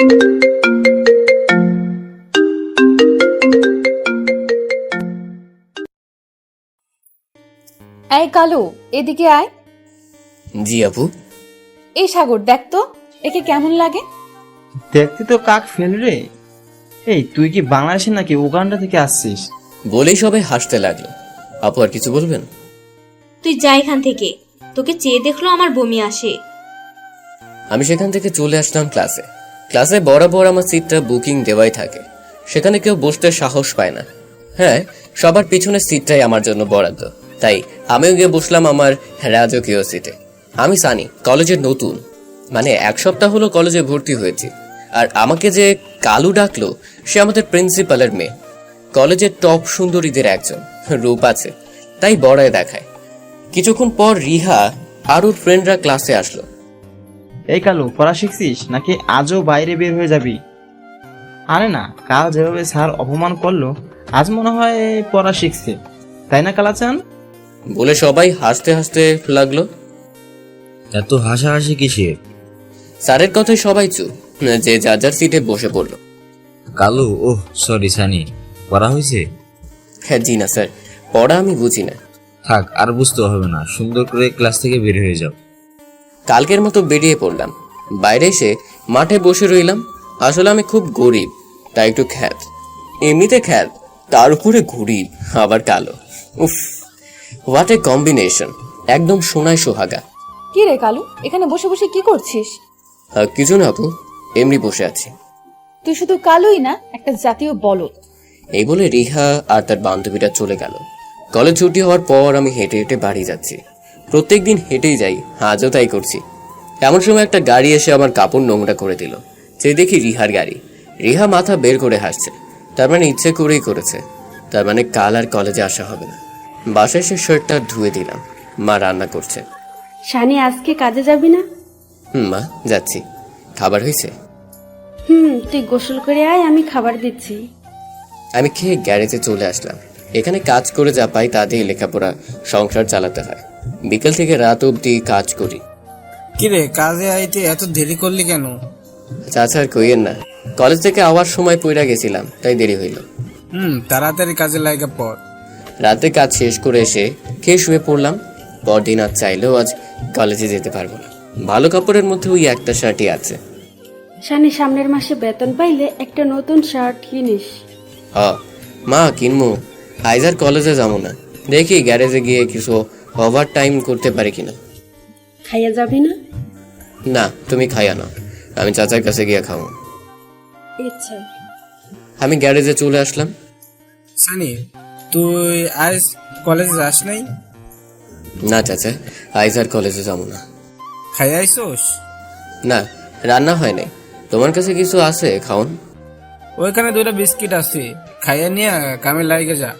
এই কালু, এদিকে আয়। জি আপু। এই সাগর, দেখ তো একে কেমন লাগে। দেখতে তো কাক ফেল রে। এই তুই কি বাংলাদেশে নাকি উগান্ডা থেকে আসছিস? বলেই সবাই হাসতে লাগলো। আপু আর কিছু বলবেন? তুই যা এখান থেকে, তোকে চেয়ে দেখলো আমার বমি আসে। আমি সেখান থেকে চলে আসলাম ক্লাসে। ক্লাসে বরাবর আমার সিটটা বুকিং দেওয়াই থাকে, সেখানে কেউ বসতে সাহস পায় না। হ্যাঁ, সবার পিছনের সিটটাই আমার জন্য বরাদ্দ, তাই আমিও গিয়ে বসলাম আমার রাজকীয় সিটে। আমি সানি, কলেজের নতুন, মানে 1 সপ্তাহ হলো কলেজে ভর্তি হয়েছি। আর আমাকে যে কালু ডাকলো, সে আমাদের প্রিন্সিপালের মেয়ে, কলেজের টপ সুন্দরীদের একজন, রূপ আছে তাই বড়ায় দেখায়। কিছুক্ষণ পর রিহা আর ওর ফ্রেন্ডরা ক্লাসে আসলো। এই কালু, পড়া শিখছিস নাকি আজও বাইরে বের হয়ে যাবি? আরে না, কাল যেভাবে স্যার অপমান করলো, আজ মনে হয় পড়া শিখছে, তাই না কালাচান? বলে সবাই হাসতে হাসতে লাগলো। এত হাসাহাসি কিসের? স্যারের কথায় সবাই চুপ, যে যার যার সিটে বসে পড়লো। কালু, ওহ সরি সানি, পড়া হয়েছে? হ্যাঁ জি না স্যার, পড়া আমি বুঝি না। থাক, আর বুঝতে হবে না, সুন্দর করে ক্লাস থেকে বের হয়ে যাও। কালকের মতো বেরিয়ে পড়লাম। বাইরে এসে মাঠে বসে রইলাম। আসলে আমি খুব গরিব, তাই একটু খ্যাত, এমনিতে খ্যাত, তার উপরে গরিব, আবার কালো। উফ, হোয়াট এ কম্বিনেশন, একদম সোনায় সোহাগা। কি রে কালু, এখানে বসে বসে কি করছিস? কিছু না আপু, এমনি বসে আছি। তুই শুধু কালুই না, একটা জাতীয় বলদ। এই বলে রিহা আর তার বান্ধবীরা চলে গেল। কলেজ ছুটি হওয়ার পর আমি হেঁটে হেঁটে বাড়ি যাচ্ছি। প্রত্যেকদিন হেঁটেই যাই, আজও তাই করছি। এমন সময় একটা গাড়ি এসে আমার কাপড় নোংরা করে দিল। যে দেখি রিহার গাড়ি। রিহা মাথা বের করে হাসছে, তার মানে ইচ্ছে করেই করেছে, তার মানে কাল আর কলেজে আসা হবে না। বাসায় এসে শার্টটা ধুয়ে দিলাম, মা রান্না করছে। শানি, আজকে কাজে যাবি না? মা যাচ্ছি। খাবার হয়েছে? তুই গোসল করে আয়, আমি খাবার দিচ্ছি। আমি খেয়ে গ্যারেজে চলে আসলাম। এখানে কাজ করে যা পাই তা দিয়ে লেখাপড়া, সংসার চালাতে হয়। বিকেল থেকে রাত অবধি কাজ করি। কিরে, কাজে আইতে এত দেরি করলি কেন? চাচা আর কইয়েন না, কলেজ থেকে আওয়ার সময় পইরা গেছিলাম, তাই দেরি হইল। তাড়াতাড়ি কাজে লাগা পর। রাতে কাজ শেষ করে এসে খেয়ে শুয়ে পড়লাম। পরদিন আজ চাইলেও আজ কলেজে যেতে পারবো না। ভালো কাপড়ের মধ্যে ওই একটা শার্টই আছে। শানি, সামনের মাসে বেতন পাইলে একটা নতুন শার্ট কিনিস। মা কিনবো, আইজ আর কলেজে যাবো না। দেখি গ্যারেজে গিয়ে কিছু ওভার টাইম করতে পারি কিনা। খাইয়া যাবি না? না, তুমি খাইয়া নাও, আমি চাচার কাছে গিয়ে খাবো। ইচ্ছা। আমি গ্যারেজে চলে আসলাম। সানি, তুই আজ কলেজে যাস নাই? না চাচা, আইজ আর কলেজে যাবো না। খাইয়া আইসোস? না, রান্না হয় নাই। তোমার কাছে কিছু আছে খাওন? ওইখানে 2টা বিস্কিট আছে, খাইয়া নিয়ে কামে লাগে যা।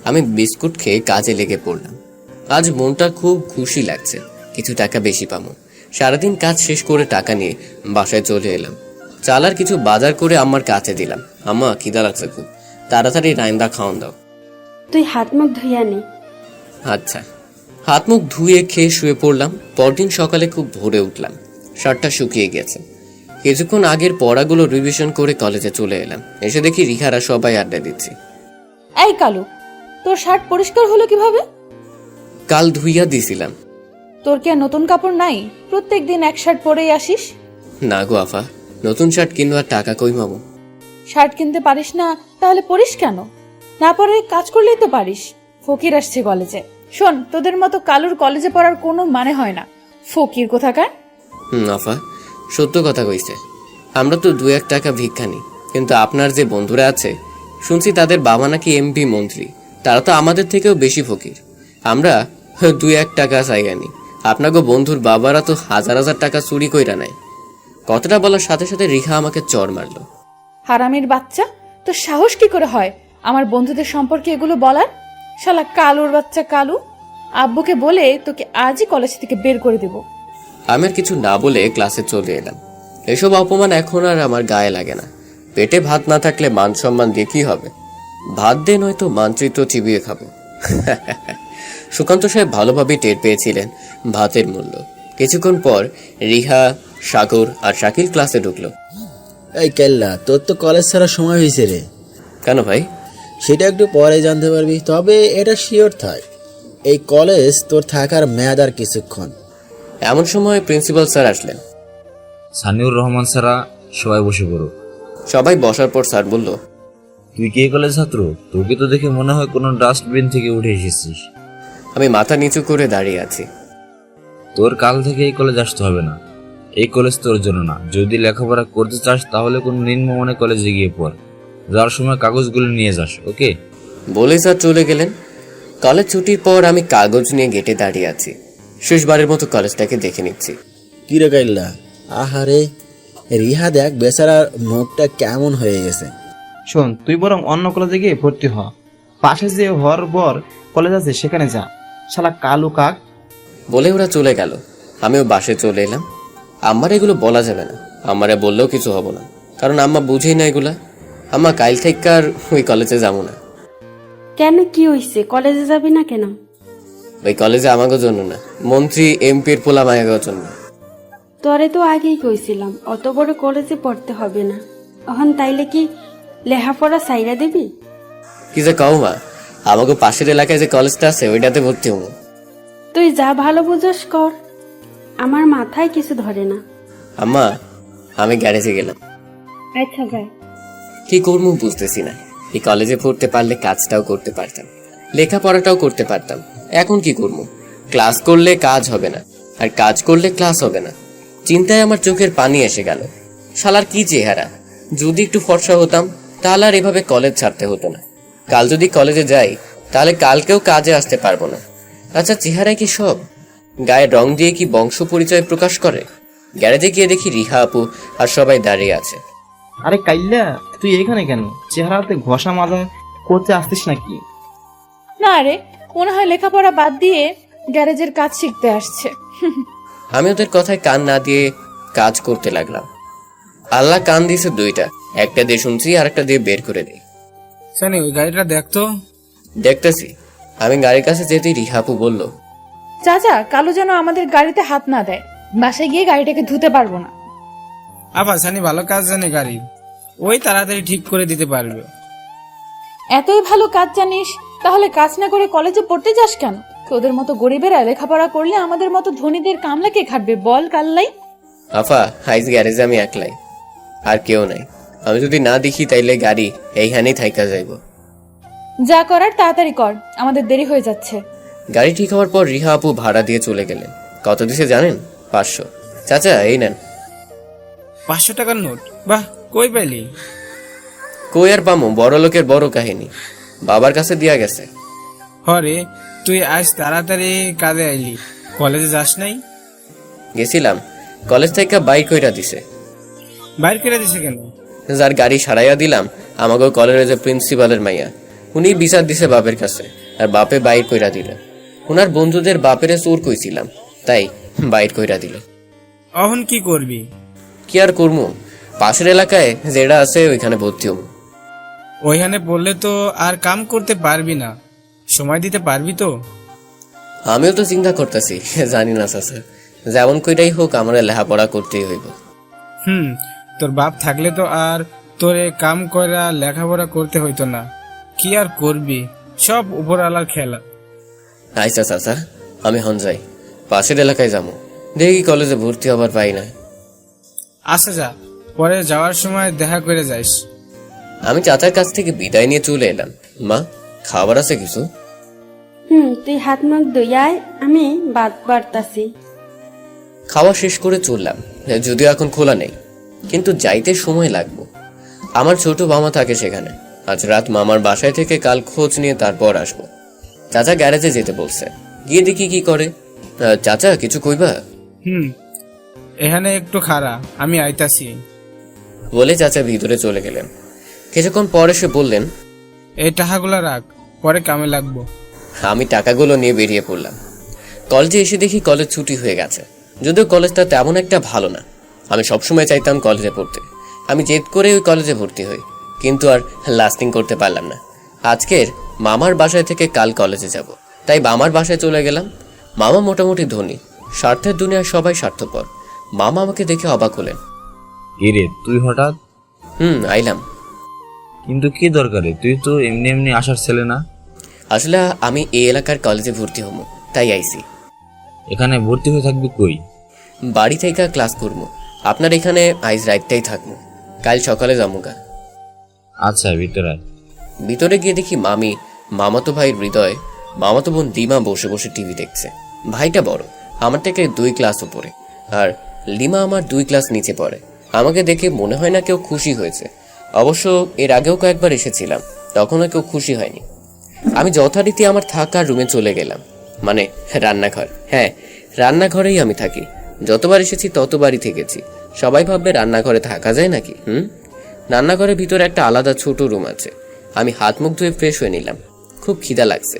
আমি বিস্কুট খেয়ে কাজে লেগে পড়লাম। আজ মনটা খুব খুশি লাগছে, কিছু টাকা বেশি পাবো। সারাদিন কাজ শেষ করে টাকা নিয়ে বাসায় চলে এলাম। চাল আর কিছু বাজার করে আম্মার কাছে দিলাম। আম্মা, খিদা লাগছে খুব, তাড়াতাড়ি রাইন্দা খাওয়ান দাও। তুই হাত মুখ ধুইয়া নি। আচ্ছা। হাত মুখ ধুয়ে খেয়ে শুয়ে পড়লাম। পরদিন সকালে খুব ভোরে উঠলাম, শার্টটা শুকিয়ে গেছে। কিছুক্ষণ আগের পড়াগুলো রিভিশন করে কলেজে চলে এলাম। এসে দেখি রিহারা সবাই আড্ডা দিচ্ছি। এই কালু, তোর শার্ট পরিষ্কার হলো কিভাবে? কাল ধুইয়া দিছিলাম। তোর কি আর নতুন কাপড় নাই? প্রত্যেকদিন এক শার্ট পরেই আসিস। না গো আফা, নতুন শার্ট কিনবার টাকা কই মামু। শার্ট কিনতে পারিস না, তাহলে পরিস কেন? না পরে কাজ করলেই তো পারিস। ফকির আসছে কলেজে। শোন, তোদের মতো কালুর কলেজে পড়ার কোনো মানে হয় না, ফকির কোথাকার। আফা, সত্য কথা কইছে। আমরা তো 2-1 টাকা ভিক্ষা নিই, কিন্তু আপনার যে বন্ধুরা আছে, শুনছি তাদের বাবা নাকি এমপি মন্ত্রী, তারা তো আমাদের থেকেও বেশি ফকির। আমরা 2-1 টাকা চাইগানি, আপনাকে বন্ধুর বাবারা তো হাজার হাজার টাকা চুরি কইরা নেয়। কথাটা বলার সাথে সাথে রিহা আমাকে চড় মারলো। হারামির বাচ্চা, তোর সাহস কি করে হয় আমার বন্ধুদের সম্পর্কে এগুলো বলার? শালা কালুর বাচ্চা কালু, আব্বুকে বলে তোকে আজই কলেজ থেকে বের করে দেব। আমি আর কিছু না বলে ক্লাসে চলে এলাম। এসব অপমান এখন আর আমার গায়ে লাগে না। পেটে ভাত না থাকলে মান সম্মান দিয়ে কি হবে? ভাত দে, নয়তো মানচিত্র চিবিয়ে খাবো। সুকান্ত সাহেব ভালোভাবে টের পেয়েছিলেন ভাতের মূল্য। কিছুক্ষণ পর রিহা, সাগর আর শাকিল ক্লাসে ঢুকলো। এই কেল্লা, তোর তো কলেজ ছাড়ার সময় হয়েছে রে। কেন ভাই? সেটা একটু পরে জানতে পারবি, তবে এটা শিওর থাক, এই কলেজ তোর থাকার মেয়াদ আর কিছুক্ষণ। এমন সময় প্রিন্সিপাল স্যার আসলেন। সানিউর রহমান ছাড়া সবাই বসে পড়ো। সবাই বসার পর স্যার বলল, তুই কি এই কলেজ ছাত্র? তোকে তো দেখে মনে হয় কোনো ডাস্টবিন থেকে উঠে এসেছিস। আমি মাথা নিচু করে দাঁড়িয়ে আছি। তোর কাল থেকে এই কলেজ আসতে হবে না। এই কলেজ তোর জন্য না। যদি লেখাপড়া করতে চাস তাহলে কোনো নিম্নমানের কলেজে গিয়ে পড়। যাওয়ার সময় কাগজগুলো নিয়ে যাস, ওকে? বলে স্যার চলে গেলেন। কলেজ ছুটির পর আমি কাগজ নিয়ে গেটে দাঁড়িয়ে আছি। শেষবারের মতো কলেজটাকে দেখে নিচ্ছি। কি রে কাইল্লা, আহারে রিহা দেখ বেচারার মুখটা কেমন হয়ে গেছে। শোন, তুই বরং অন্য কলেজে গিয়ে ভর্তি হ। পাশে যে বর কলেজ আছে সেখানে যা। শালা কালু কাক। বলে ওরা চলে গেল। আমিও বাসে চলে এলাম। আমার এগুলো বলা যাবে না, আমারে বললেও কিছু হবো না, কারণ আম্মা বুঝেই না এগুলা। আম্মা কাইল থেকে আর ওই কলেজে যাবো না। কেন, কি হইছে? কলেজে যাবি না কেন? ওই কলেজে আমাকে জন্য না, মন্ত্রী এমপির পোলা মায়াগের জন্য। তোরে তো আগেই কইছিলাম অত বড় কলেজে পড়তে হবে না। এখন তাইলে কি লেখাপড়া সাইরা দিবি? কি যে কও মা, আমাকে পাশের এলাকায় যে কলেজটা আছে ওইটাতে ভর্তি হবো। তুই যা ভালো বুঝস কর, আমার মাথায় কিছু ধরে না। আম্মা, আমি গ্যারেজে গেলাম। আচ্ছা যাই। কি করবো বুঝতেছি না। এই কলেজে পড়তে পারলে কাজটাও করতে পারতাম, লেখাপড়াটাও করতে পারতাম। এখন কি করবো? ক্লাস করলে কাজ হবে না, আর কাজ করলে ক্লাস হবে না। চিন্তায় আমার চোখের পানি এসে গেল। শালার কি চেহারা! যদি একটু ফর্সা হতাম তাহলে আর এভাবে কলেজ ছাড়তে হতো না। কাল যদি কলেজে যাই তাহলে কালকেও কাজে আসতে পারবো না। আচ্ছা, চেহারায় কি সব? গায়ের রং দিয়ে কি বংশ পরিচয় প্রকাশ করে? গ্যারেজে গিয়ে দেখি রিহা আপু আর সবাই দাঁড়িয়ে আছে। আরে কাইল্লা, তুই এখানে কেন? চেহারাতে ঘষা মাজা করতে আসতিস নাকি? না রে, মনে হয় লেখাপড়া বাদ দিয়ে গ্যারেজের কাজ শিখতে আসছে। আমি ওদের কথায় কান না দিয়ে কাজ করতে লাগলাম। আল্লাহ কান দিয়েছে দুইটা, একটা দিয়ে শুনছি আর একটা দিয়ে বের করে দিই। সানি, ওই গাড়িটা দেখতো। দেখতেছি। আমি গাড়ির কাছে যেতেই রিহাপু বলল, চাচা, কালু যেন আমাদের গাড়িতে হাত না দেয়, বাসায় গিয়ে গাড়িটাকে ধুতে পারবো না। আবার সানি ভালো কাজ জানে গাড়ির, ওই তাড়াতাড়ি ঠিক করে দিতে পারবে। এতই ভালো কাজ জানিস, তাহলে কাজ না করে কলেজে পড়তে যাস কেন? তোদের মতো গরিবেরা লেখাপড়া করলে আমাদের মতো ধনীদের কামলা কে খাটবে বল কাল্লাই? আফা, হাইজ গ্যারেজে আমি একলাই, আর কেউ নাই। আমি যদি না দেখি তাইলে গাড়ি এইখানেই থাইকা যাইব। যা করার তাড়াতাড়ি কর, আমাদের দেরি হয়ে যাচ্ছে। গাড়ি ঠিক হওয়ার পর রিহা আপু ভাড়া দিয়ে চলে গেলেন। কত দিছে জানেন? 500। চাচা, এই নেন। 500 টাকার নোট? বাহ, কই পাইলি? কই আর পামো, বড় লোকের বড় কাহিনী। বাবার কাছে দিয়া গেছে। হরে, তুই আজ তাড়াতাড়ি কাজে আইলি, কলেজে যাস নাই? গেছিলাম, কলেজ থেকে বাইক কইরা দিছে। বাইর করে দিছে কেন? যার গাড়ি সারাইয়া দিলাম আমাকে কলেজের প্রিন্সিপালের মাইয়া, উনি বিচার দিছে বাপের কাছে, আর বাপে বাইর কইরা দিল। ওনার বন্ধুদের বাপেরে চোর কইছিলাম, তাই বাইর কইরা দিল। এখন কি করবি? কি আর করবো, পাশের এলাকায় যেটা আছে ওইখানে ভর্তি হবো। ওইখানে পড়লে তো আর কাম করতে পারবি না, সময় দিতে পারবি তো? আমিও তো চিন্তা করতেছি, জানি না চাচা, যেমন কইটাই হোক আমার লেখাপড়া করতেই হইব। তোর বাপ থাকলে তো আর তোরে কাম করা লেখাপড়া করতে হইতো না। কি আর করবি, সব উপরওয়ালার খেলা। আচ্ছা চাচা, আমি হন যাই, পাশের এলাকায় যাবো, দেখি কলেজে ভর্তি হবার পাই না। আচ্ছা যা, পরে যাওয়ার সময় দেখা করে যাইস। আমি চাচার কাছ থেকে বিদায় নিয়ে চলে এলাম। মা, খাবার আছে কিছু? তুই হাত মুখ ধুইয়ায়, আমি বাদ বাড়তাছি। খাওয়া শেষ করে চললাম, যদিও এখন খোলা নেই, কিন্তু যাইতে সময় লাগবে। আমার ছোট মামা থাকে সেখানে। আজ রাত মামার বাসায় থেকে কাল খোঁজ নিয়ে তারপর আসবো। চাচা গ্যারেজে যেতে বলছে, গিয়ে দেখি কি করে। চাচা, কিছু কইবা? এখানে একটু খাড়া, আমি আইতাছি। বলে চাচা ভিতরে চলে গেলেন। কিছুক্ষণ পর এসে বললেন, এই টাকাগুলো রাখ, পরে কামে লাগবো। আমি টাকাগুলো নিয়ে বেরিয়ে পড়লাম। কলেজে এসে দেখি কলেজ ছুটি হয়ে গেছে, যদিও কলেজটা তেমন একটা ভালো না। আমি সবসময় চাইতাম কলেজে পড়তে। আমি জেদ করে ওই কলেজে ভর্তি হই, কিন্তু আর লাস্টিং করতে পারলাম না। আজকের মামার বাসায় থেকে কাল কলেজে যাব, তাই মামার বাসায় চলে গেলাম। মামা মোটামুটি ধনী, স্বার্থের দুনিয়ায় সবাই স্বার্থপর। মামা আমাকে দেখে অবাক হলেন। এরে, তুই হঠাৎ? আইলাম। কিন্তু কি দরকারে? তুই তো এমনি এমনি আসার ছেলে না। আসলে আমি এই এলাকার কলেজে ভর্তি হবো, তাই আইছি। এখানে ভর্তি হয়ে থাকবি কই? বাড়ি থেকে ক্লাস করবো, আপনার এখানে আইজ রাতটাই থাকবো, কাল সকালে যামুগা। আচ্ছা, ভিতরে আয়। ভিতরে গিয়ে দেখি মামি, মামাতো ভাই হৃদয়, মামাতো বোন দিমা বসে বসে টিভি দেখছে। ভাইটা বড়, আমার থেকে 2 ক্লাস উপরে, আর লিমা আমার 2 ক্লাস নিচে পড়ে। আমাকে দেখে মনে হয় না কেউ খুশি হয়েছে। অবশ্য এর আগেও কয়েকবার এসেছিলাম, তখনও কেউ খুশি হয়নি। আমি যথারীতি আমার থাকার রুমে চলে গেলাম, মানে রান্নাঘর। হ্যাঁ, রান্নাঘরেই আমি থাকি। যতবার এসেছি ততবারই থেকেছি। সবাই ভাববে রান্নাঘরে থাকা যায় নাকি? রান্নাঘরের ভিতরে একটা আলাদা ছোট রুম আছে। আমি হাত মুখ ধুয়ে ফ্রেশ হয়ে নিলাম। খুব খিদা লাগছে।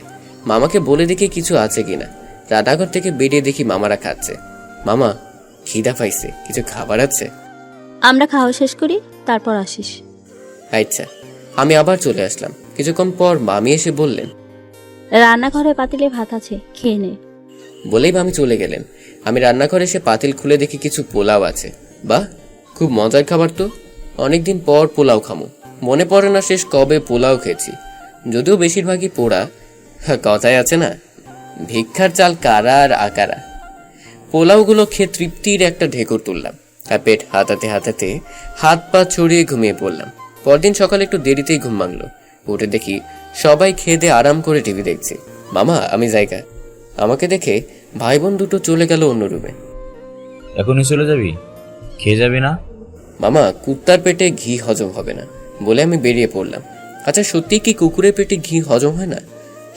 মামাকে বলে দেখি কিছু আছে কিনা। রান্নাঘর থেকে বেরিয়ে দেখি মামারা খাচ্ছে। মামা, খিদা পাইছে, কিছু খাবার আছে? আমরা খাওয়া শেষ করি, তারপর আসিস। আচ্ছা। আমি আবার চলে আসলাম। কিছুক্ষণ পর মামি এসে বললেন, রান্নাঘরে পাতিলে ভাত আছে, খেয়ে নে। বলেই মামি চলে গেলেন। আমি রান্নাঘরে এসে পাতিল খুলে দেখি কিছু পোলাও আছে। বাহ, খুব মজার খাবার তো। অনেকদিন পর পোলাও খামো। মনে পড়ে না শেষ কবে পোলাও খেয়েছি, যদিও বেশিরভাগই পোড়া। কথায় আছে না, ভিক্ষার চাল কারা আর আকারা। পোলাওগুলো খেয়ে তৃপ্তির একটা ঢেকুর তুললাম, আর পেট হাতাতে হাতাতে হাত পা ছড়িয়ে ঘুমিয়ে পড়লাম। পরদিন সকালে একটু দেরিতেই ঘুম ভাঙলো। উঠে দেখি সবাই খেয়ে দিয়ে আরাম করে টিভি দেখছে। মামা, আমি জায়গা। আমাকে দেখে ভাই বোন দুটো চলে গেল অন্য রুমে। এখনই চলে যাবি? খেয়ে যাবি না? মামা, কুত্তার পেটে ঘি হজম হবে না বলে আমি বেরিয়ে পড়লাম। আচ্ছা, সত্যি কি কুকুরের পেটে ঘি হজম হয় না?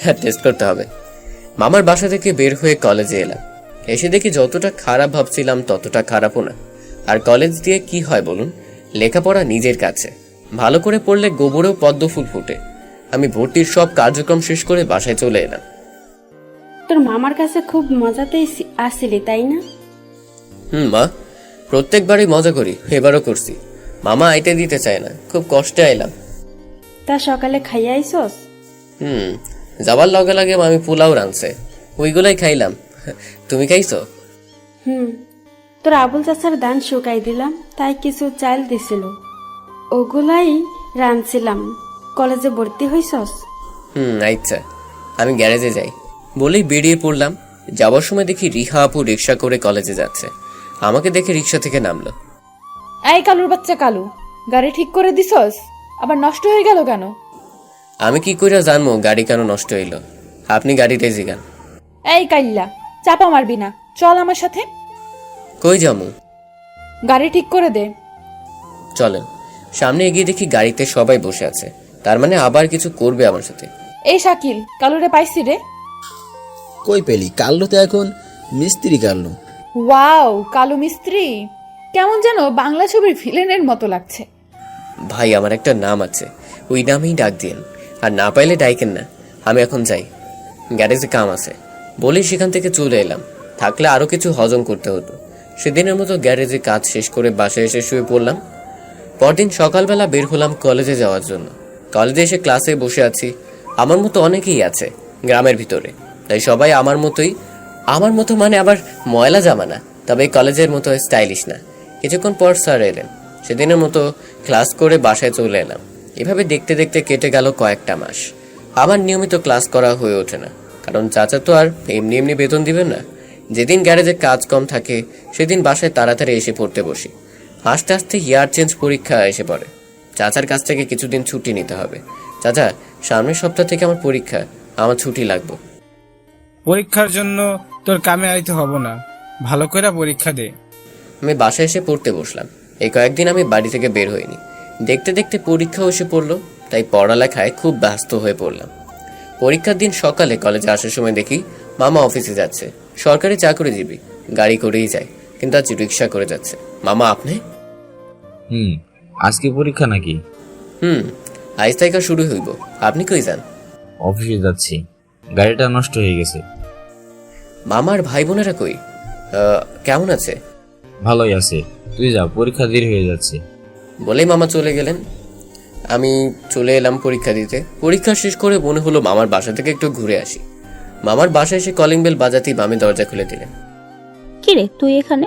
হ্যাঁ, টেস্ট করতে হবে। মামার বাসা থেকে বের হয়ে কলেজে এলাম। এসে দেখি যতটা খারাপ ভাবছিলাম ততটা খারাপও না। আর কলেজ দিয়ে কি হয় বলুন? লেখাপড়া নিজের কাছে। ভালো করে পড়লে গোবরেও পদ্ম ফুল ফুটে। আমি ভর্তির সব কার্যক্রম শেষ করে বাসায় চলে এলাম। তোর মামার কাছে খুব মজাতেই আসছিলি, তাই না? মা, প্রত্যেকবারই মজা করি, এবারও করছি। মামা আইতে দিতে চায় না, খুব কষ্টে আইলাম। তা সকালে খাইয়া আইসস? যাবার লগে লাগে মামি পোলাও রাঁধছে, ওইগুলাই খাইলাম। তুমি খাইছো? তোর আবুল চাচার দান শুকাই দিলাম, তাই কিছু চাল দিছিল, ওগুলাই রাঁধছিলাম। কলেজে ভর্তি হইছস? আচ্ছা। আমি গ্যারেজে যাই বলেই বেরিয়ে পড়লাম। যাওয়ার সময় দেখি রিহা আপু রিক্সা করে কলেজে যাচ্ছে। আমাকে দেখে রিক্সা থেকে নামলো। এই কালুর বাচ্চা কালু, গাড়ি ঠিক করে দিছস? আবার নষ্ট হয়ে গেল কেন? আমি কি করে জানবো গাড়ি কেন নষ্ট হইলো? আপনি গাড়িতে জিগান। এই কাইল্লা, চাপা মারবি না, চল আমার সাথে। কই যামু? গাড়ি ঠিক করে দে। চলেন। সামনে এগিয়ে দেখি গাড়িতে সবাই বসে আছে, তার মানে আবার কিছু করবে আমার সাথে। এই শাকিল, কালুরে পাইছি রে। কই পেলি? কাল্লু তো এখন মিস্ত্রি কাল্লু। ওয়াও, কালু মিস্ত্রি, কেমন যেন বাংলা ছবির ভিলেনের মতো লাগছে। ভাই, আমার একটা নাম আছে, ওই নামেই ডাক দিন। আর না পাইলে ডাইকেন না। আমি এখন যাই, গ্যারেজে কাম আছে বলেই সেখান থেকে চলে এলাম। থাকলে আরো কিছু হজম করতে হতো। সেদিনের মতো গ্যারেজে কাজ শেষ করে বাসায় এসে শুয়ে পড়লাম। পরদিন সকালবেলা বের হলাম কলেজে যাওয়ার জন্য। কলেজে এসে ক্লাসে বসে আছি। আমার মতো অনেকেই আছে গ্রামের ভিতরে, তাই সবাই আমার মতো মানে আবার ময়লা জামা না, তবে কলেজের মতো স্টাইলিশ না। কিছুক্ষণ পর স্যার এলেন। সেদিনের মতো ক্লাস করে বাসায় চলে এলাম। এভাবে দেখতে দেখতে কেটে গেল কয়েকটা মাস। আমার নিয়মিত ক্লাস করা হয়ে ওঠে না, কারণ চাচা তো আর এমনি এমনি বেতন দিবেন না। যেদিন গ্যারেজে কাজ কম থাকে সেদিন বাসায় তাড়াতাড়ি এসে পড়তে বসি। আস্তে আস্তে ইয়ার চেঞ্জ পরীক্ষা এসে পড়ে। চাচার কাছ থেকে কিছুদিন ছুটি নিতে হবে। চাচা, সামনের সপ্তাহ থেকে আমার পরীক্ষা, আমার ছুটি লাগবে। পরীক্ষার জন্য তোর কামে আইতে হব না, ভালো করে পরীক্ষা দে। আমি বাসায় এসে পড়তে বসলাম। এই কয়েকদিন আমি বাড়ি থেকে বের হইনি। দেখতে দেখতে পরীক্ষাও এসে পড়লো, তাই পড়ালেখায় খুব ব্যস্ত হয়ে পড়লাম। পরীক্ষার দিন সকালে কলেজে আসার সময় দেখি মামা অফিসে যাচ্ছে। সরকারি চাকরিজীবী, গাড়ি করেই যায়, কিন্তু আজ রিক্সা করে যাচ্ছে। মামা, আপনি? আজকে পরীক্ষা নাকি? আজ থেকে শুরু হইব। আপনি কই যান? অফিসে যাচ্ছি, গাড়িটা নষ্ট হয়ে গেছে। মামার ভাই বোনেরা কই? কেমন আছে? ভালোই আছে, তুই যা, পরীক্ষা দেরি হয়ে যাচ্ছে। বলেই মামা চলে গেলেন। আমি চলে এলাম পরীক্ষা দিতে। পরীক্ষা শেষ করে মনে হলো মামার বাসা থেকে একটু ঘুরে আসি। মামার বাসায় এসে কলিং বেল বাজাতেই মামি দরজা খুলে দিলেন। কি রে, তুই এখানে?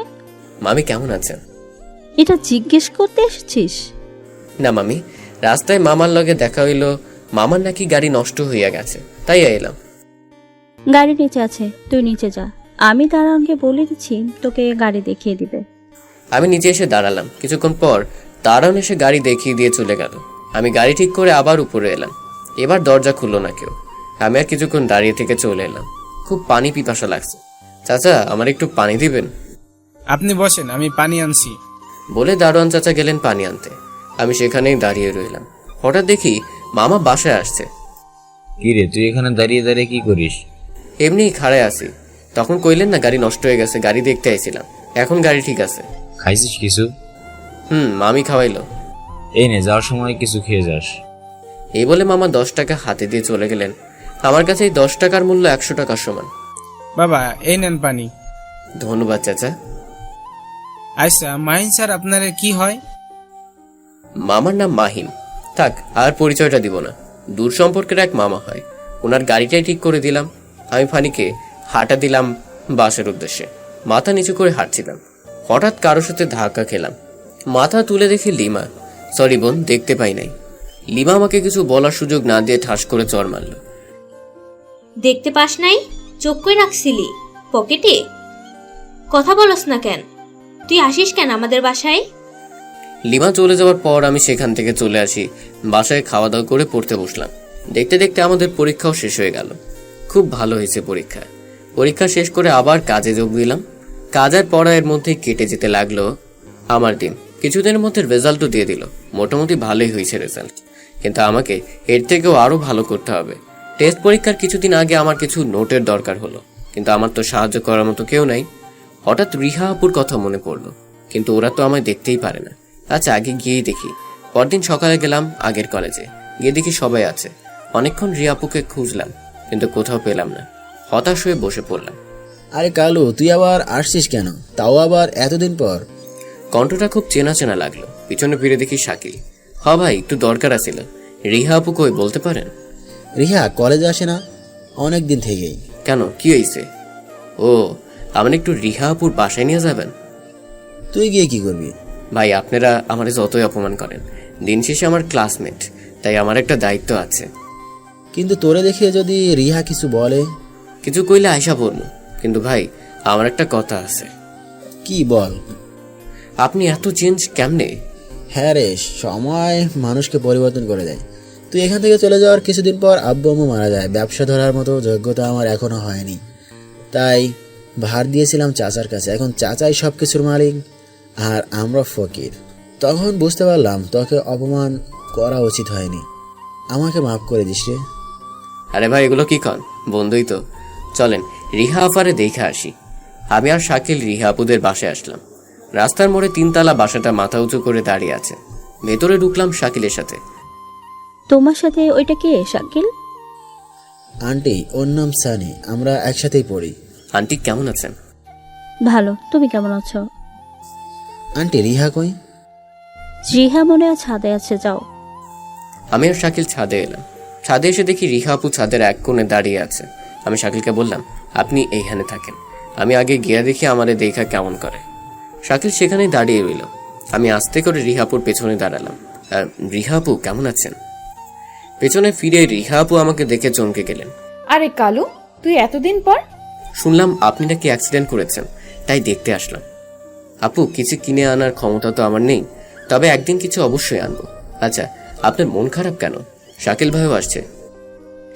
মামি কেমন আছেন? এটা জিজ্ঞেস করতে এসেছিস? না মামি, রাস্তায় মামার লগে দেখা হইল, মামার নাকি গাড়ি নষ্ট হইয়া গেছে, তাই এলাম। গাড়ি নিচে আছে, তুই নিচে যা। আমি দারোয়ানকে বলে দিচ্ছি তোকে গাড়ি দেখিয়ে দিবে। আমি নিচে এসে দাঁড়ালাম। কিছুক্ষণ পর দারোয়ান এসে গাড়ি দেখিয়ে দিয়ে চলে গেল। আমি গাড়ি ঠিক করে আবার উপরে এলাম। এবার দরজা খুললো না কেউ। আমি আর কিছুক্ষণ দাঁড়িয়ে থেকে চলে এলাম। খুব পানি পিপাসা লাগছে। চাচা, আমার একটু পানি দিবেন? আপনি বসেন, আমি পানি আনছি। বলে দারোয়ান চাচা গেলেন পানি আনতে। আমি সেখানেই দাঁড়িয়ে রইলাম। হঠাৎ দেখি মামা বাসায় আসছে। কি রে, তুই এখানে দাঁড়িয়ে দাঁড়িয়ে কি করিস? এমনিই খাড়ায় আসি। তখন কইলেন না গাড়ি নষ্ট হয়ে গেছে, গাড়ি দেখতে আইছিলাম। এখন গাড়ি ঠিক আছে। খাইছিস কিছু? মামি খাওয়াইলো। এই নে, যাওয়ার সময় কিছু খেয়ে যাস। এই বলে মামা 10 টাকা হাতে দিয়ে চলে গেলেন। আমার কাছে এই 10 টাকার মূল্য 100 টাকার সমান। বাবা, এই নেন পানি। ধন্যবাদ চাচা। আচ্ছা মাহিন স্যার, আপনার কি হয়? মামার নাম মাহিন। থাক, আর পরিচয়টা দিব না। দূর সম্পর্কের এক মামা হয়। ওনার গাড়িটাই ঠিক করে দিলাম। আমি ফানিকে হাঁটা দিলাম বাসের উদ্দেশ্যে। মাথা নিচু করে হাঁটছিলাম। হঠাৎ কারোর সাথে ধাক্কা খেলাম। মাথা তুলে দেখি লিমা। সরি বোন, দেখতে পাই নাই। লিমা আমাকে কিছু বলার সুযোগ না দিয়ে ঠাস করে চড় মারল। দেখতে পাস নাই? চোখ কই রাখছিলি? পকেটে? কথা বলস না কেন? তুই আসিস কেন আমাদের বাসায়? লিমা চলে যাওয়ার পর আমি সেখান থেকে চলে আসি। বাসায় খাওয়া দাওয়া করে পড়তে বসলাম। দেখতে দেখতে আমাদের পরীক্ষাও শেষ হয়ে গেল। খুব ভালো হয়েছে পরীক্ষা। পরীক্ষা শেষ করে আবার কাজে যোগ দিলাম। কাজের পড়ার মধ্যেই কেটে যেতে লাগলো আমার দিন। কিছুদিনের মধ্যে রেজাল্টও দিয়ে দিল। মোটামুটি ভালোই হয়েছে রেজাল্ট, কিন্তু আমাকে এর থেকেও আরো ভালো করতে হবে। টেস্ট পরীক্ষার কিছুদিন আগে আমার কিছু নোটের দরকার হলো, কিন্তু আমার তো সাহায্য করার মতো কেউ নাই। হঠাৎ রিহা আপুর কথা মনে পড়লো, কিন্তু ওরা তো আমায় দেখতেই পারে না। আচ্ছা, আগে গিয়েই দেখি। পরদিন সকালে গেলাম আগের কলেজে। গিয়ে দেখি সবাই আছে। অনেকক্ষণ রিয়া আপুকে খুঁজলাম, কিন্তু কোথাও পেলাম না। হতাশ হয়ে বসে পড়লাম। আরে কালু, তুই আবার আসছিস কেন, তাও আবার এতদিন পর? কণ্ঠটা খুব চেনা চেনা লাগলো। পিছনে ফিরে দেখি শাকিল। ভাই, একটু দরকার আছিল। রিহা আপু কই বলতে পারেন? রিহা কলেজে আসে না অনেক দিন থেকেই। কেন, কি হয়েছে? ও, আপনি একটু রিহা আপুর বাসায় নিয়ে যাবেন? তুই গিয়ে কি করবি? ভাই, আপনারা আমার যতই অপমান করেন, দিন শেষে আমার ক্লাসমেট, তাই আমার একটা দায়িত্ব আছে। কিন্তু তোরে দেখে যদি রিহা কিছু বলে? কিছু কইলে আয়সা পড়বো, কিন্তু ভাই আমার একটা কথা আছে। কি বল? আপনি এত চেঞ্জ কেমনে? হ্যাঁ রে, সময় মানুষকে পরিবর্তন করে দেয়। তুই এখান থেকে চলে যাওয়ার কিছুদিন পর আব্বু আম্মু মারা যায়। ব্যবসা ধরার মতো যোগ্যতা আমার এখনো হয়নি, তাই ভার দিয়েছিলাম চাচার কাছে। এখন চাচাই সব কিছুর মালিক, আর আমরা ফকির। তখন বুঝতে পারলাম তোকে অপমান করা উচিত হয়নি। আমাকে মাফ করে দিস রে। আরে ভাই, এগুলো কি কন? বন্ধুই তো। চলেন রিহা আপারে দেখে আসি। আমি আর শাকিল রিহা আপুদের বাসায় আসলাম। রাস্তার মোড়ে 3 তলা বাসাটা মাথা উঁচু করে দাঁড়িয়ে আছে। ভেতরে ঢুকলাম শাকিলের সাথে। তোমার সাথে ওইটা কে শাকিল? আন্টি, ওর নাম সানি, আমরা একসাথেই পড়ি। আন্টি কেমন আছেন? ভালো, তুমি কেমন আছো? আন্টি, রিহা কই? রিহা মনে হয় ছাদে আছে, যাও। আমি আর শাকিল ছাদে এলাম। ছাদে এসে দেখি রিহা আপু ছাদের এক কোণে দাঁড়িয়ে আছে। আমি শাকিলকে বললাম, আপনি এইখানে থাকেন, আমি আগে গিয়া দেখি আমারে দেখা কেমন করে। শাকিল সেখানেই দাঁড়িয়ে রইল। আমি আস্তে করে রিহা আপুর পেছনে দাঁড়ালাম। রিহা আপু কেমন আছেন? পেছনে ফিরে রিহা আপু আমাকে দেখে চমকে গেলেন। আরে কালু, তুই এতদিন পর? শুনলাম আপনি নাকি অ্যাক্সিডেন্ট করেছেন, তাই দেখতে আসলাম। আপু, কিছু কিনে আনার ক্ষমতা তো আমার নেই, তবে একদিন কিছু অবশ্যই আনবো। আচ্ছা, আপনার মন খারাপ কেন? শাকিল ভাইও আসছে।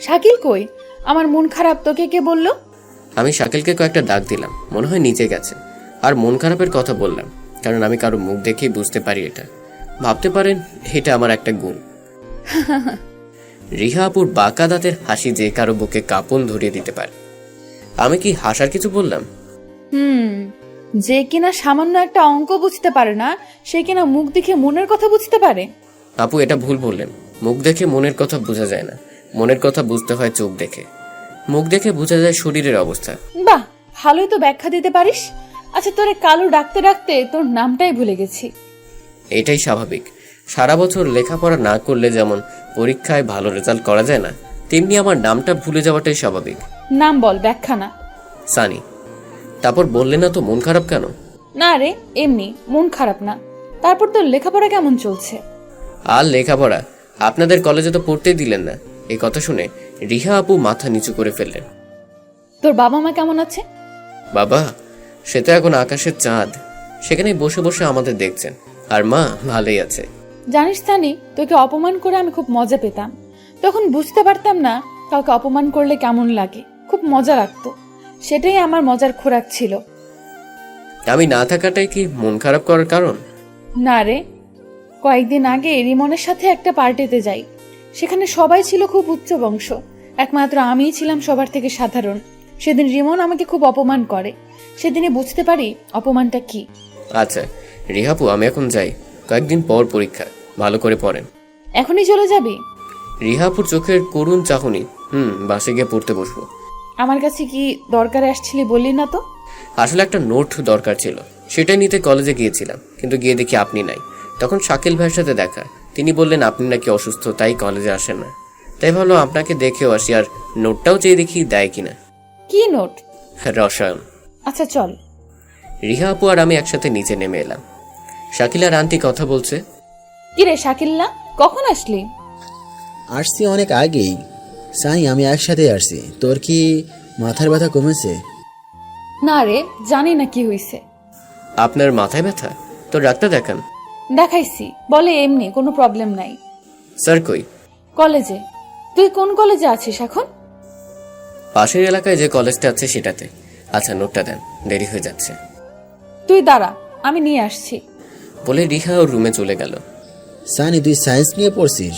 শাকিল কই? আমার মন খারাপ তোকে কে বললো? আমি শাকিলকে কয়েকটা ডাক দিলাম, মনে হয় নিচে গেছে। আর মন খারাপের কথা বললাম, কারণ আমি কারো মুখ দেখেই বুঝতে পারি এটা। ভাবতে পারেন এটা আমার একটা গুণ। রিহা আপুর বাঁকা দাঁতের হাসি যে কারো বুকে কাঁপন ধরিয়ে দিতে পারে। আমি কি হাসার কিছু বললাম? যে কিনা সামান্য একটা অঙ্ক বুঝতে পারে না, সে কিনা মুখ দেখে মনের কথা বুঝতে পারে। আপু, এটা ভুল বললেন। মুখ দেখে মনের কথা বোঝা যায় না, মনের কথা বুঝতে হয় চোখ দেখে। মুখ দেখে বোঝা যায় শরীরের অবস্থা। বাহ, ভালোই তো ব্যাখ্যা দিতে পারিস। আচ্ছা, তোরে কালু ডাকতে ডাকতে তোর নামটাই ভুলে গেছি। এটাই স্বাভাবিক। সারা বছর লেখাপড়া না করলে যেমন পরীক্ষায় ভালো রেজাল্ট করা যায় না, তেমনি আমার নামটা ভুলে যাওয়াটাই স্বাভাবিক। নাম বল, ব্যাখ্যা না। সানি। তারপর বললে না তো মন খারাপ কেন? না রে, এমনি মন খারাপ না। তারপর তোর লেখাপড়া কেমন চলছে? আর লেখাপড়া আপনাদের কলেজে তো পড়তেই দিলেন না। এই কথা শুনে রিহা আপু মাথা নিচু করে ফেললেন। তোর বাবা মা কেমন আছে? বাবা, সে তো এখন আকাশের চাঁদ, সেখানে বসে বসে আমাদের দেখছেন। আর মা ভালোই আছে। জানিস তানি, তোকে অপমান করে আমি খুব মজা পেতাম। তখন বুঝতে পারতাম না কাউকে অপমান করলে কেমন লাগে, খুব মজা লাগতো। সেটাই আমার মজার খোরাক ছিল। আমি না থাকাটাই কি মন খারাপ করার কারণ? না রে, কয়েকদিন আগে রিমনের সাথে একটা পার্টিতে যাই। সেখানে সবাই ছিল খুব উচ্চ বংশ, একমাত্র আমিই ছিলাম সবার থেকে সাধারণ। সেদিন রিমন আমাকে খুব অপমান করে। সেদিনই বুঝতে পারি অপমানটা কি। আচ্ছা রিহাপু, আমি এখন যাই, কয়েকদিন পর পরীক্ষা, ভালো করে পড়েন। এখনই চলে যাবি? রিহাপুর চোখের করুণ চাহনি। বাসে গিয়ে পড়তে বসবো। আমার কাছে কি দরকারে আসছিলি বললি না তো? আসলে একটা নোট দরকার ছিল, সেটাই নিতে কলেজে গিয়েছিলাম, কিন্তু গিয়ে দেখি আপনি নাই। তখন শাকিল ভাইয়ের সাথে দেখা, তিনি বললেন আপনি নাকি অসুস্থ, তাই কলেজে আসেন না। তাই ভাবলাম আপনাকে দেখেও আসি, আর নোটটাও চেয়ে দেখি দেয় কিনা। কি নোট? রসায়ন। আচ্ছা চল। রিহা আপু আর আমি একসাথে নিচে নেমে এলাম। শাকিল আর আন্টি কথা বলছে। কিরে শাকিল্লা, কখন আসলি? আসছি অনেক আগেই। সাই, আমি একসাথে আসছি। তোর কি মাথার ব্যথা কমেছে? না রে, জানি না কি হইছে। আপনার মাথায় ব্যথা? তো ডাক্তার দেখান। দেখাইছি, বলে এমনি, কোনো প্রবলেম নাই। স্যার কই? কলেজে। তুই কোন কলেজে আছিস এখন? পাশের এলাকায় যে কলেজটা আছে সেটাতে। আচ্ছা নোটটা দেন, দেরি হয়ে যাচ্ছে। তুই দাঁড়া, আমি নিয়ে আসছি। বলে রিহা ওর রুমে চলে গেল। সানি, তুই সায়েন্স নিয়ে পড়ছিস?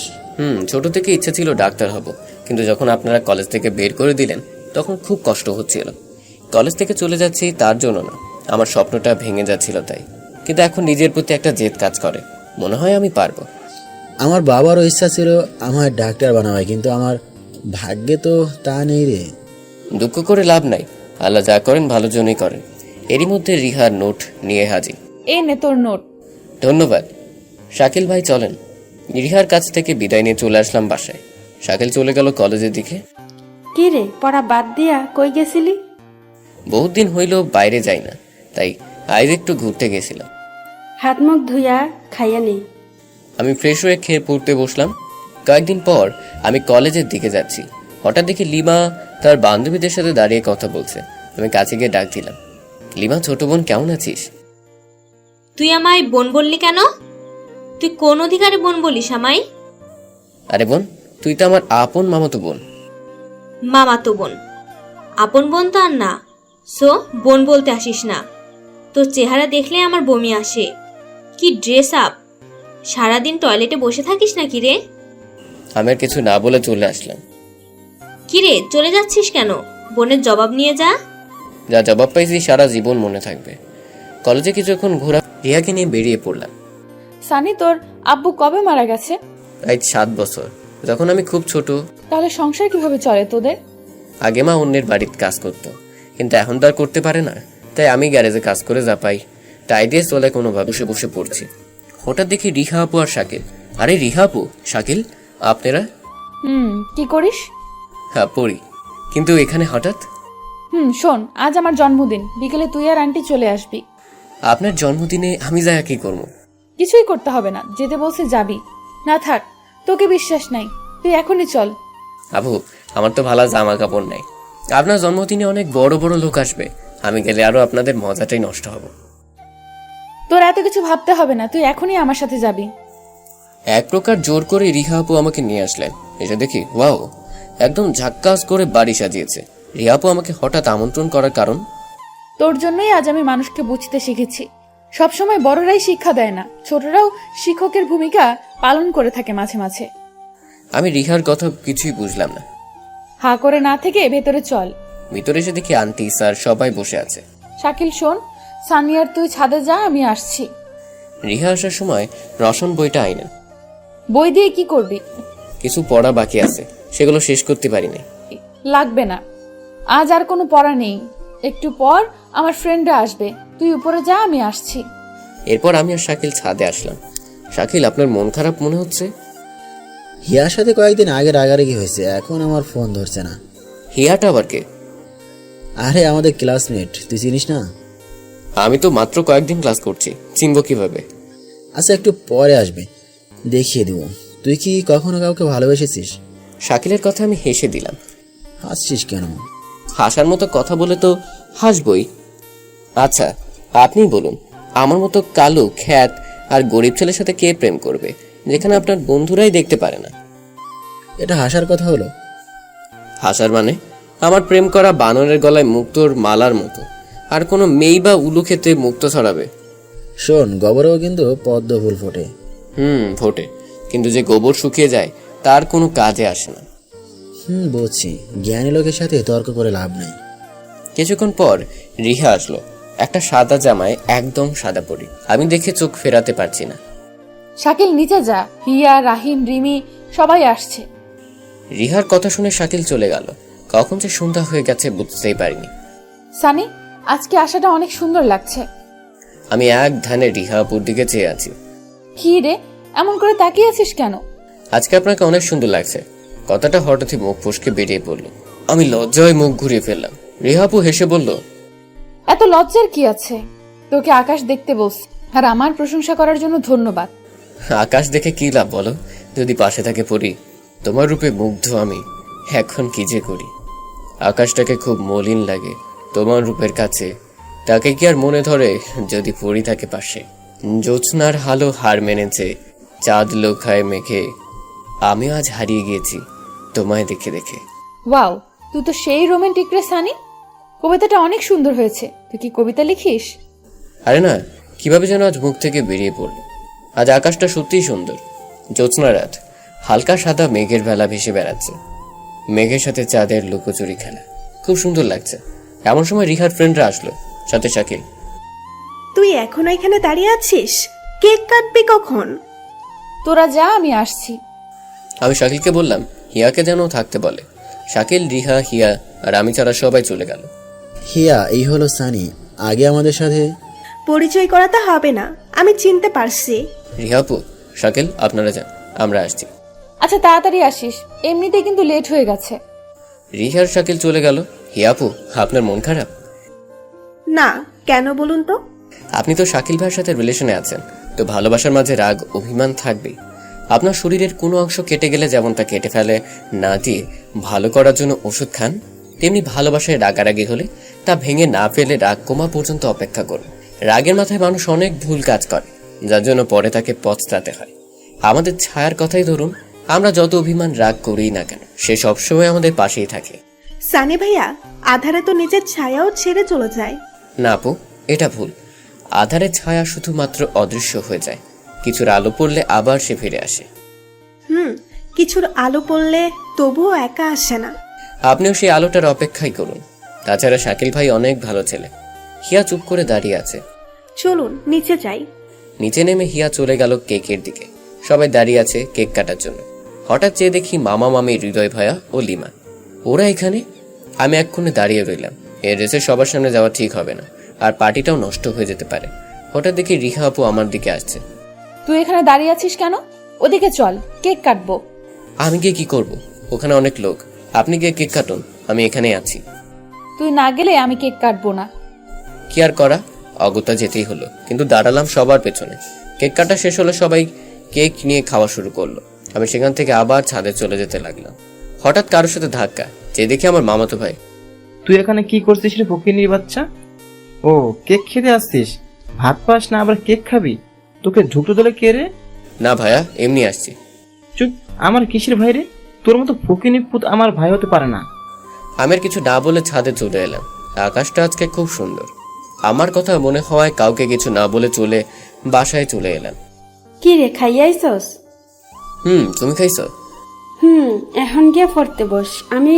ছোট থেকে ইচ্ছা ছিল ডাক্তার হব, কিন্তু যখন আপনারা কলেজ থেকে বের করে দিলেন তখন খুব কষ্ট হচ্ছিল। কলেজ থেকে চলে যাচ্ছি তার জন্য না, আমার স্বপ্নটা ভেঙে যাচ্ছিল তাই। কিন্তু এখন নিজের প্রতি একটা জেদ কাজ করে, মনে হয় আমি পারবো। আমার বাবারও ইচ্ছা ছিল আমার ডাক্তার বানাবে, কিন্তু আমার ভাগ্যে তো তা নেই রে। দুঃখ করে লাভ নাই, আল্লাহ যা করেন ভালোর জন্যই করেন। এরই মধ্যে রিহার নোট নিয়ে হাজির। এই নে তোর নোট। ধন্যবাদ। শাকিল ভাই চলেন। রিহার কাছ থেকে বিদায় নিয়ে চলে আসলাম বাসায়। শাকিল চলে গেল কলেজের দিকে। কি রে, পড়া বাদ দিয়া কই গেছিলি? বহুত দিন হইল বাইরে যাই না, তাই আজ একটু ঘুরতে গেছিলাম। হাত মুখ ধুইয়া খাইয়া নেই। আমি ফ্রেশ হয়ে খেয়ে পড়তে বসলাম। কয়েকদিন পর আমি কলেজের দিকে যাচ্ছি, হঠাৎ দেখি লিমা তার বান্ধবীদের সাথে দাঁড়িয়ে কথা বলছে। আমি কাছে গিয়ে ডাক দিলাম, লিমা ছোট বোন কেমন আছিস? তুই আমায় বোন বললি কেন? তুই কোন অধিকারে বোন বলিস আমায়? আরে বোন, তুই তো আমার আপন মামাতো বোন। মামাতো বোন? আপন বোন তো আর না। সো বোন বলতে আসিস না। তোর চেহারা দেখলে আমার বমি আসে। কি ড্রেস আপ! সারাদিন টয়লেটে বসে থাকিস নাকি রে? আমি আর কিছু না বলে চলে আসলাম। কি রে, চলে যাচ্ছিস কেন? বোনের জবাব নিয়ে যা। যা জবাব পাইছি সারা জীবন মনে থাকবে। কলেজে কিছুক্ষণ ঘোরা, রিয়াকে নিয়ে বেরিয়ে পড়লাম। সানি, তোর আব্বু কবে মারা গেছে? প্রায় 7 বছর, যখন আমি খুব ছোট। তাহলে সংসার কিভাবে চলে তোদের? আগে মা অন্যের বাড়িতে কাজ করতো, কিন্তু এখন তো আর করতে পারে না, তাই আমি গ্যারেজে কাজ করে যা পাই তাই দিয়ে চলে কোনোভাবে বসে বসে পড়ছি। হঠাৎ দেখি রিহা আপু আর শাকিল। আরে রিহা আপু, শাকিল, আপনারা? কি করিস? হ্যাঁ পড়ি, কিন্তু এখানে হঠাৎ? শোন, আজ আমার জন্মদিন, বিকেলে তুই আর আন্টি চলে আসবি। আপনার জন্মদিনে আমি যা কি করবো? কিছুই করতে হবে না, যেতে বলছে যাবি। না থাক, তোকে বিশ্বাস নাই, তুই এখনই চল। আবু, আমার তো ভালো জামা কাপড় নাই। আপনার জন্মদিনে অনেক বড় বড় লোক আসবে, আমি গেলে আরো আপনাদের মজাটাই নষ্ট হবে। তোর এত কিছু ভাবতে হবে না, তুই এখনই আমার সাথে যাবি। এক প্রকার জোর করে রিহা আপু আমাকে নিয়ে আসলেন। এসে দেখি ওয়াও, একদম ঝাক্কাস করে বাড়ি সাজিয়েছে। রিহা আপু আমাকে হঠাৎ আমন্ত্রণ করার কারণ? তোর জন্যই আজ আমি মানুষকে বুঝতে শিখেছি। সবসময় বড়রাই শিক্ষা দেয় না, ছোটরাও শিক্ষকের ভূমিকা পালন করে থাকে মাঝে মাঝে। আমি রিহার কথা কিছুই বুঝলাম না। হা করে না থেকে ভেতরে চল। ভিতরে এসে দেখি আন্টি স্যার সবাই বসে আছে। শাকিল শোন, সানিয়ার তুই ছাদে যা, আমি আসছি। রিহা আসার সময় রসন বইটা আইনেন। বই দিয়ে কি করবি? কিছু পড়া বাকি আছে, সেগুলো শেষ করতে পারিনি। লাগবে না, আজ আর কোনো পড়া নেই। একটু পর আমার ফ্রেন্ডরা আসবে, তুই উপরে যা, আমি আসছি। এরপর আমি আর শাকিল ছাদে আসলাম। শাকিল, আপনার মন খারাপ মনে হচ্ছে? হিয়ার সাথে কয়েকদিন আগে রাগারাগি হয়েছে, এখন আমার ফোন ধরছে না। হিয়াটা আবার কে? আরে আমাদের ক্লাসমেট, তুই চিনিস না? আমি তো মাত্র কয়েকদিন ক্লাস করছি, চিনব কিভাবে? আচ্ছা একটু পরে আসবে। দেখিয়ে দিব। তুই কি কখনো কাউকে ভালোবেসেছিস? শাকিলের কথা আমি হেসে দিলাম। হাসছিস কেন? হাসার মতো কথা বলে তো হাসবই। আচ্ছা, আপনিই বলুন, আমার মতো কালো খ্যাত আর গরিব ছেলের সাথে কে প্রেম করবে, যেখানে আপনার বন্ধুরাই দেখতে পারে না? এটা হাসার কথা হলো? হাসার মানে? আমার প্রেম করা বানরের গলায় মুক্তোর মালার মতো, আর কোনো মেয়ে বা উলু খেতে মুক্ত ছড়াবে? শোন, গোবরেও কিন্তু পদ্ম ফুল ফোটে। ফোটে, কিন্তু যে গোবর শুকিয়ে যায় তার কোনো কাজে আসে না। বুঝছি, জ্ঞানী লোকের সাথে তর্ক করে লাভ নাই। কিছুক্ষণ পর রিহা আসলো, একটা সাদা জামায়, একদম সাদা পরি। আমি দেখে চোখ ফেরাতে পারছি না। শাকিল নিচে যা, হিয়া, রাহিম, রিমি সবাই আসছে। রিহার কথা শুনে শাকিল চলে গেল। কখন যে সন্ধ্যা হয়ে গেছে বুঝতেই পারিনি। সানি, আজকে আশাটা অনেক সুন্দর লাগছে। আমি এক ধ্যানে রিহাপুর দিকে চেয়ে আছি। কি রে, এমন করে তাকিয়ে আছিস কেন? আজকে আপনাকে অনেক সুন্দর লাগছে। কথাটা হঠাৎই মুখ ফসকে বেরিয়ে পড়লো। আমি লজ্জায় মুখ ঘুরিয়ে ফেললাম। রিহাপু হেসে বলল, এত লজ্জার কি আছে? তোকে আকাশ দেখতে বলছি, আর আমার প্রশংসা করার জন্য ধন্যবাদ। আকাশ দেখে কি লাভ বলো, যদি পাশে থাকে পড়ি। তোমার রূপে মুগ্ধ আমি, এখন কি যে করি। আকাশটাকে খুব মলিন লাগে তোমার রূপের কাছে, তাকে কি আর মনে ধরে যদি পড়ি থাকে পাশে। জ্যোৎস্নার হালো হার মেনেছে, চাঁদ লোখায় মেঘে, আমিও আজ হারিয়ে গিয়েছি তোমায় দেখে দেখে। ওয়াও, তুই তো সেই রোমান্টিক রে সানি। কবিতাটা অনেক সুন্দর হয়েছে। তুই কি কবিতা লিখিস? আরে না, কিভাবে যেন আজ মুখ থেকে বেরিয়ে পড়ল। আজ আকাশটা সত্যিই সুন্দর। জ্যোৎস্না রাত, হালকা সাদা মেঘের ভেলা ভেসে বেড়াচ্ছে। মেঘের সাথে চাঁদের লুকোচুরি খেলা, খুব সুন্দর লাগছে। এমন সময় রিহার ফ্রেন্ডরা আসলো, সাথে শাকিল। তুই এখনো এখানে দাঁড়িয়ে আছিস? কেক কাটবি কখন? তোরা যা, আমি আসছি। আমি শাকিলকে বললাম হিয়াকে যেন থাকতে বলে। শাকিল, রিহা, হিয়া আর আমি ছাড়া সবাই চলে গেল। হিয়া, এই হলো সানি, আগে আমাদের সাথে পরিচয় করাতে হবে না, আমি চিনতে পারছি। রিহাপু, শাকিল, আপনারা যান, আমরা আসছি। আচ্ছা, তাড়াতাড়ি আসিস, এমনিতেই কিন্তু লেট হয়ে গেছে। রিহার শাকিল চলে গেল। হিয়াপু, আপনার মন খারাপ? না, কেন বলুন তো? আপনি তো শাকিল ভাইয়ের সাথে রিলেশনে আছেন, তো ভালোবাসার মাঝে রাগ অভিমান থাকবেই। আপনার শরীরের কোনো অংশ কেটে গেলে যেমন তা কেটে ফেলে না দিয়ে ভালো করার জন্য ওষুধ খান, তেমনি ভালোবাসায় রাগারাগি হলে তা ভেঙে না ফেলে রাগ কমা পর্যন্ত অপেক্ষা করুন। রাগের মাথায় মানুষ অনেক ভুল কাজ করে, যার জন্য পরে তাকে পস্তাতে হয়। আমাদের ছায়ার কথাই ধরুন, আমরা যত অভিমান রাগ করি না কেন, সে সবসময় আমাদের পাশেই থাকে। সানি ভাইয়া, আধারে তো নিজের ছায়াও ছেড়ে চলে যায়। না আপু, এটা ভুল। আধারে ছায়া শুধুমাত্র অদৃশ্য হয়ে যায়, কিছুর আলো পড়লে আবার সে ফিরে আসে। কিছুর আলো পড়লে তবুও একা আসে না। আপনিও সেই আলোটার অপেক্ষাই করুন। তাছাড়া শাকিল ভাই অনেক ভালো ছেলে। হিয়া চুপ করে দাঁড়িয়ে আছে। চলুন নিচে যাই। নিচে নেমে হিয়া চলে গেল কেকের দিকে। সবাই দাঁড়িয়ে আছে কেক কাটার জন্য। হঠাৎ চেয়ে দেখি মামা, মামি, হৃদয় ভাইয়া ও লিমা। ওরা এখানে। আমি এক্ষুনি দাঁড়িয়ে রইলাম। এর রেসে সবার সামনে যাওয়া ঠিক হবে না, আর পার্টিটাও নষ্ট হয়ে যেতে পারে। হঠাৎ দেখি রিহা আপু আমার দিকে আসছে। তুই এখানে দাঁড়িয়ে আছিস কেন? ওদিকে চল, কেক কাটবো। আমি গিয়ে কি করব? ওখানে অনেক লোক। আপনি গিয়ে কেক কাটুন, আমি এখানেই আছি। তুই না গেলে আমি কেক কাটবো না। কি আর করা, অগত্যা যেতেই হলো। কিন্তু দাঁড়ালাম সবার পেছনে। কেক কাটা শেষ হলো, সবাই কেক নিয়ে খাওয়া শুরু করলো। আমি সেখান থেকে আবার ছাদে চলে যেতে লাগলাম। হঠাৎ কারোর সাথে ধাক্কা, যে দেখি আমার মামাতো ভাই। তুই এখানে কি করছিস রে ফকিনীর বাচ্চা? ও, কেক খেতে আসছিস? ভাত পাস না আবার কেক খাবি? তোকে ঢুকতে দিলে কে রে? না ভাইয়া, এমনি আসছি। চুপ, আমার কিসের ভাই রে? তোর মতো ফকিনী পুত আমার ভাই হতে পারে না। আমি আর কিছু না বলে ছাদে চলে এলাম। আকাশটা আজকে খুব সুন্দর। আমার কথা মনে হওয়ায় কাউকে কিছু না বলে চলে বাসায় চলে এলাম। কি রে, খাইয়াইছস? তুমি খাইছো? এখন গিয়ে পড়তে বস। আমি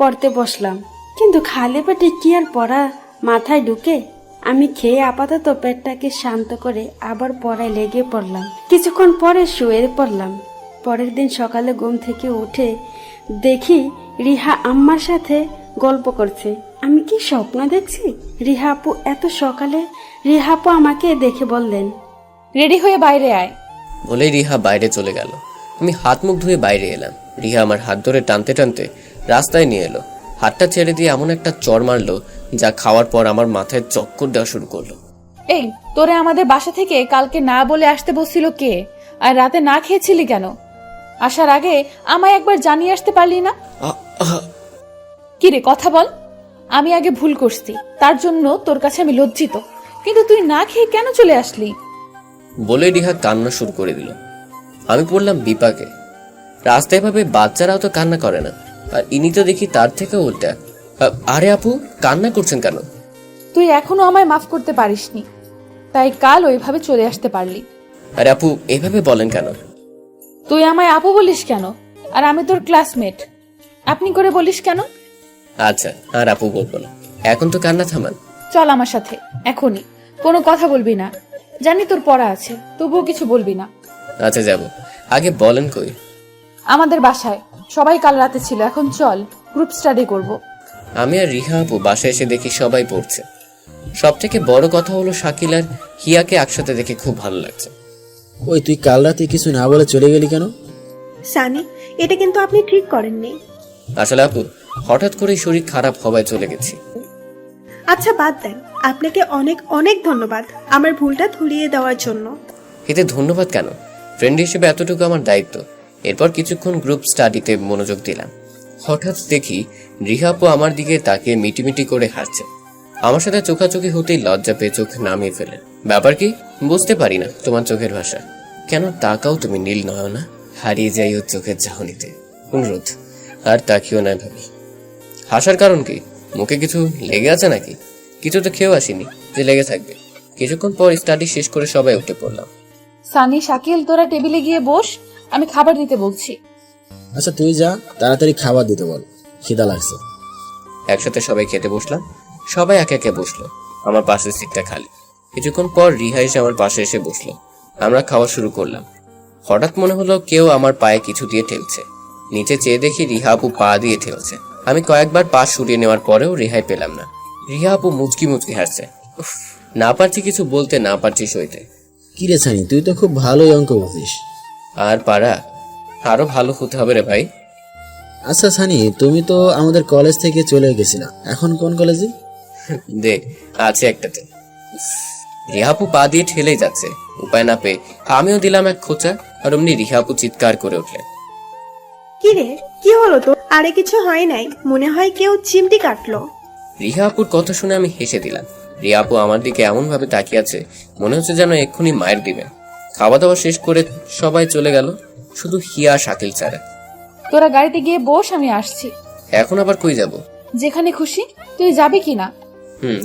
পড়তে বসলাম, কিন্তু খালি পেটে কি আর পড়া মাথায় ঢুকে? আমি খেয়ে আপাতত পেটটাকে শান্ত করে আবার পড়ায় লেগে পড়লাম। কিছুক্ষণ পরে শুয়ে পড়লাম। পরের দিন সকালে ঘুম থেকে উঠে দেখি রিহা আম্মার সাথে গল্প করছে। আমি কি স্বপ্ন দেখছি? রিহা আপু এত সকালে? রিহা আপু আমাকে দেখে বললেন, রেডি হয়ে বাইরে আয়। বলেই রিহা বাইরে চলে গেল। আমি হাত মুখ ধুয়ে বাইরে এলাম। রিহা আমার হাত ধরে টানতে টানতে রাস্তায় নিয়ে এলো। হাতটা ছেড়ে দিয়ে এমন একটা চড় মারলো, যা খাওয়ার পর আমার মাথায় চক্কর দেওয়া শুরু করলো। এই, তোরে আমাদের বাসা থেকে কালকে না বলে আসতে বলছিল কে? আর রাতে না খেয়েছিলি কেন? আসার আগে আমায় একবার জানিয়ে আসতে পারলি না? কিরে কথা বল। আমি আগে ভুল করছি, তার জন্য তোর কাছে আমি লজ্জিত, কিন্তু তুই না খেয়ে কেন চলে আসলি? বলে রিহা কান্না শুরু করে দিল। আমি পড়লাম বিপাকে। রাস্তায় ভাবে বাচ্চারাও তো কান্না করে না, আর ইনি তো দেখি তার থেকে উল্টা। আরে আপু, কান্না করছেন কেন? তুই এখনো আমায় মাফ করতে পারিসনি, তাই কাল ওইভাবে চলে আসতে পারলি। আরে আপু, এইভাবে বলেন কেন? তুই আমায় আপু বলিস কেন? আর আমি তোর ক্লাসমেট, আপনি করে বলিস কেন? আচ্ছা, আর আপু বলবো না, এখন তো কান্না থামান। চল আমার সাথে এখনই, কোনো কথা বলবি না। জানি তোর পড়া আছে, তবুও কিছু বলবি না। আচ্ছা যাব, আগে বলেন কই? আমাদের বাসায় সবাই কাল রাতে ছিল, এখন চল গ্রুপ স্টাডি করব। আমি আর রিহা আপু বাসায় এসে দেখি সবাই পড়ছে। সব থেকে বড় কথা হলো শাকিল আর হিয়াকে একসাথে দেখে খুব ভালো লাগছে। ওই তুই কাল রাতে কিছু না বলে চলে গেলি কেন? সানি, এটা কিন্তু আপনি ঠিক করেননি। আসলে আপু, হঠাৎ করেই শরীর খারাপ হওয়ায় চলে গেছি। আচ্ছা বাদ দেন, আপনাকে অনেক অনেক ধন্যবাদ আমার ভুলটা ধরিয়ে দেওয়ার জন্য। এতে ধন্যবাদ কেন? ফ্রেন্ড হিসেবে এতটুকু আমার দায়িত্ব। এরপর কিছুক্ষণ গ্রুপ স্টাডিতে মনোযোগ দিলাম। হঠাৎ দেখি রিহা আপু আমার দিকে তাকিয়ে মিটিমিটি করে হাসছে। আমার সাথে চোখাচোখি হতেই লজ্জা পেয়ে চোখ নামিয়ে ফেলেন। ব্যাপার কি বুঝতে পারি না তোমার চোখের ভাষা। কেন তাকাও তুমি নীল নয়না, হারিয়ে যাই ওর চোখের চাহনিতে। অনুরোধ, আর তাকিও না ভাবি। হাসার কারণ কি? মুখে কিছু লেগে আছে নাকি? কিছু তো খেয়েও আসিনি যে লেগে থাকবে। কিছুক্ষণ পর স্টাডি শেষ করে সবাই উঠে পড়লাম। সানি, শাকিল, তোরা টেবিলে গিয়ে বস, আমি খাবার দিতে বলছি। আচ্ছা তুই যা, তাড়াতাড়ি খাবার দিতে বল, খিদা লাগছে। একসাথে সবাই খেতে বসলাম। সবাই একে একে বসলো। আমার পাশের সিটটা খালি। কিছুক্ষণ পর রিহা এসে আমার পাশে এসে বসলো। আমরা খাওয়া শুরু করলাম। হঠাৎ মনে হলো কেউ আমার পায়ে কিছু দিয়ে ঠেলছে। নিচে চেয়ে দেখি রিহা আপু পা দিয়ে ঠেলছে। আমি কয়েকবার পা সরিয়ে নেওয়ার পরেও রেহাই পেলাম না। রিহা আপু মুচকি মুচকি হাসছে। উফ, না পারছি কিছু বলতে, না পারছি সইতে। কিরে সানি, তুই তো খুব ভালোই অঙ্ক বুঝিস। আর পারা, আরো ভালো হতে হবে রে ভাই। আচ্ছা সানি, তুমি তো আমাদের কলেজ থেকে চলে গেছিলা, এখন কোন কলেজে? দে, আছে একটাতে। রিহাপু পা দিয়ে ঠেলেই যাচ্ছে। উপায় না পেয়ে আমিও দিলাম এক খোঁচা, আর অমনি রিহাপু চিৎকার করে উঠলেন। কি রে, কি হলো তো? আরে কিছু হয় নাই, মনে হয় কেউ চিমটি কাটলো। রিহাপুর কথা শুনে আমি হেসে দিলাম। রিহাপু আমার দিকে এমন ভাবে তাকিয়ে আছে, মনে হচ্ছে যেন এক্ষুনি মায়ের দিবেন। খাওয়া দাওয়া শেষ করে সবাই চলে গেল, শুধু হিয়া শাকিল ছাড়া। তোরা গাড়িতে গিয়ে বস, আমি আসছি। এখন আবার কই যাব? যেখানে খুশি। তুই যাবি কি না?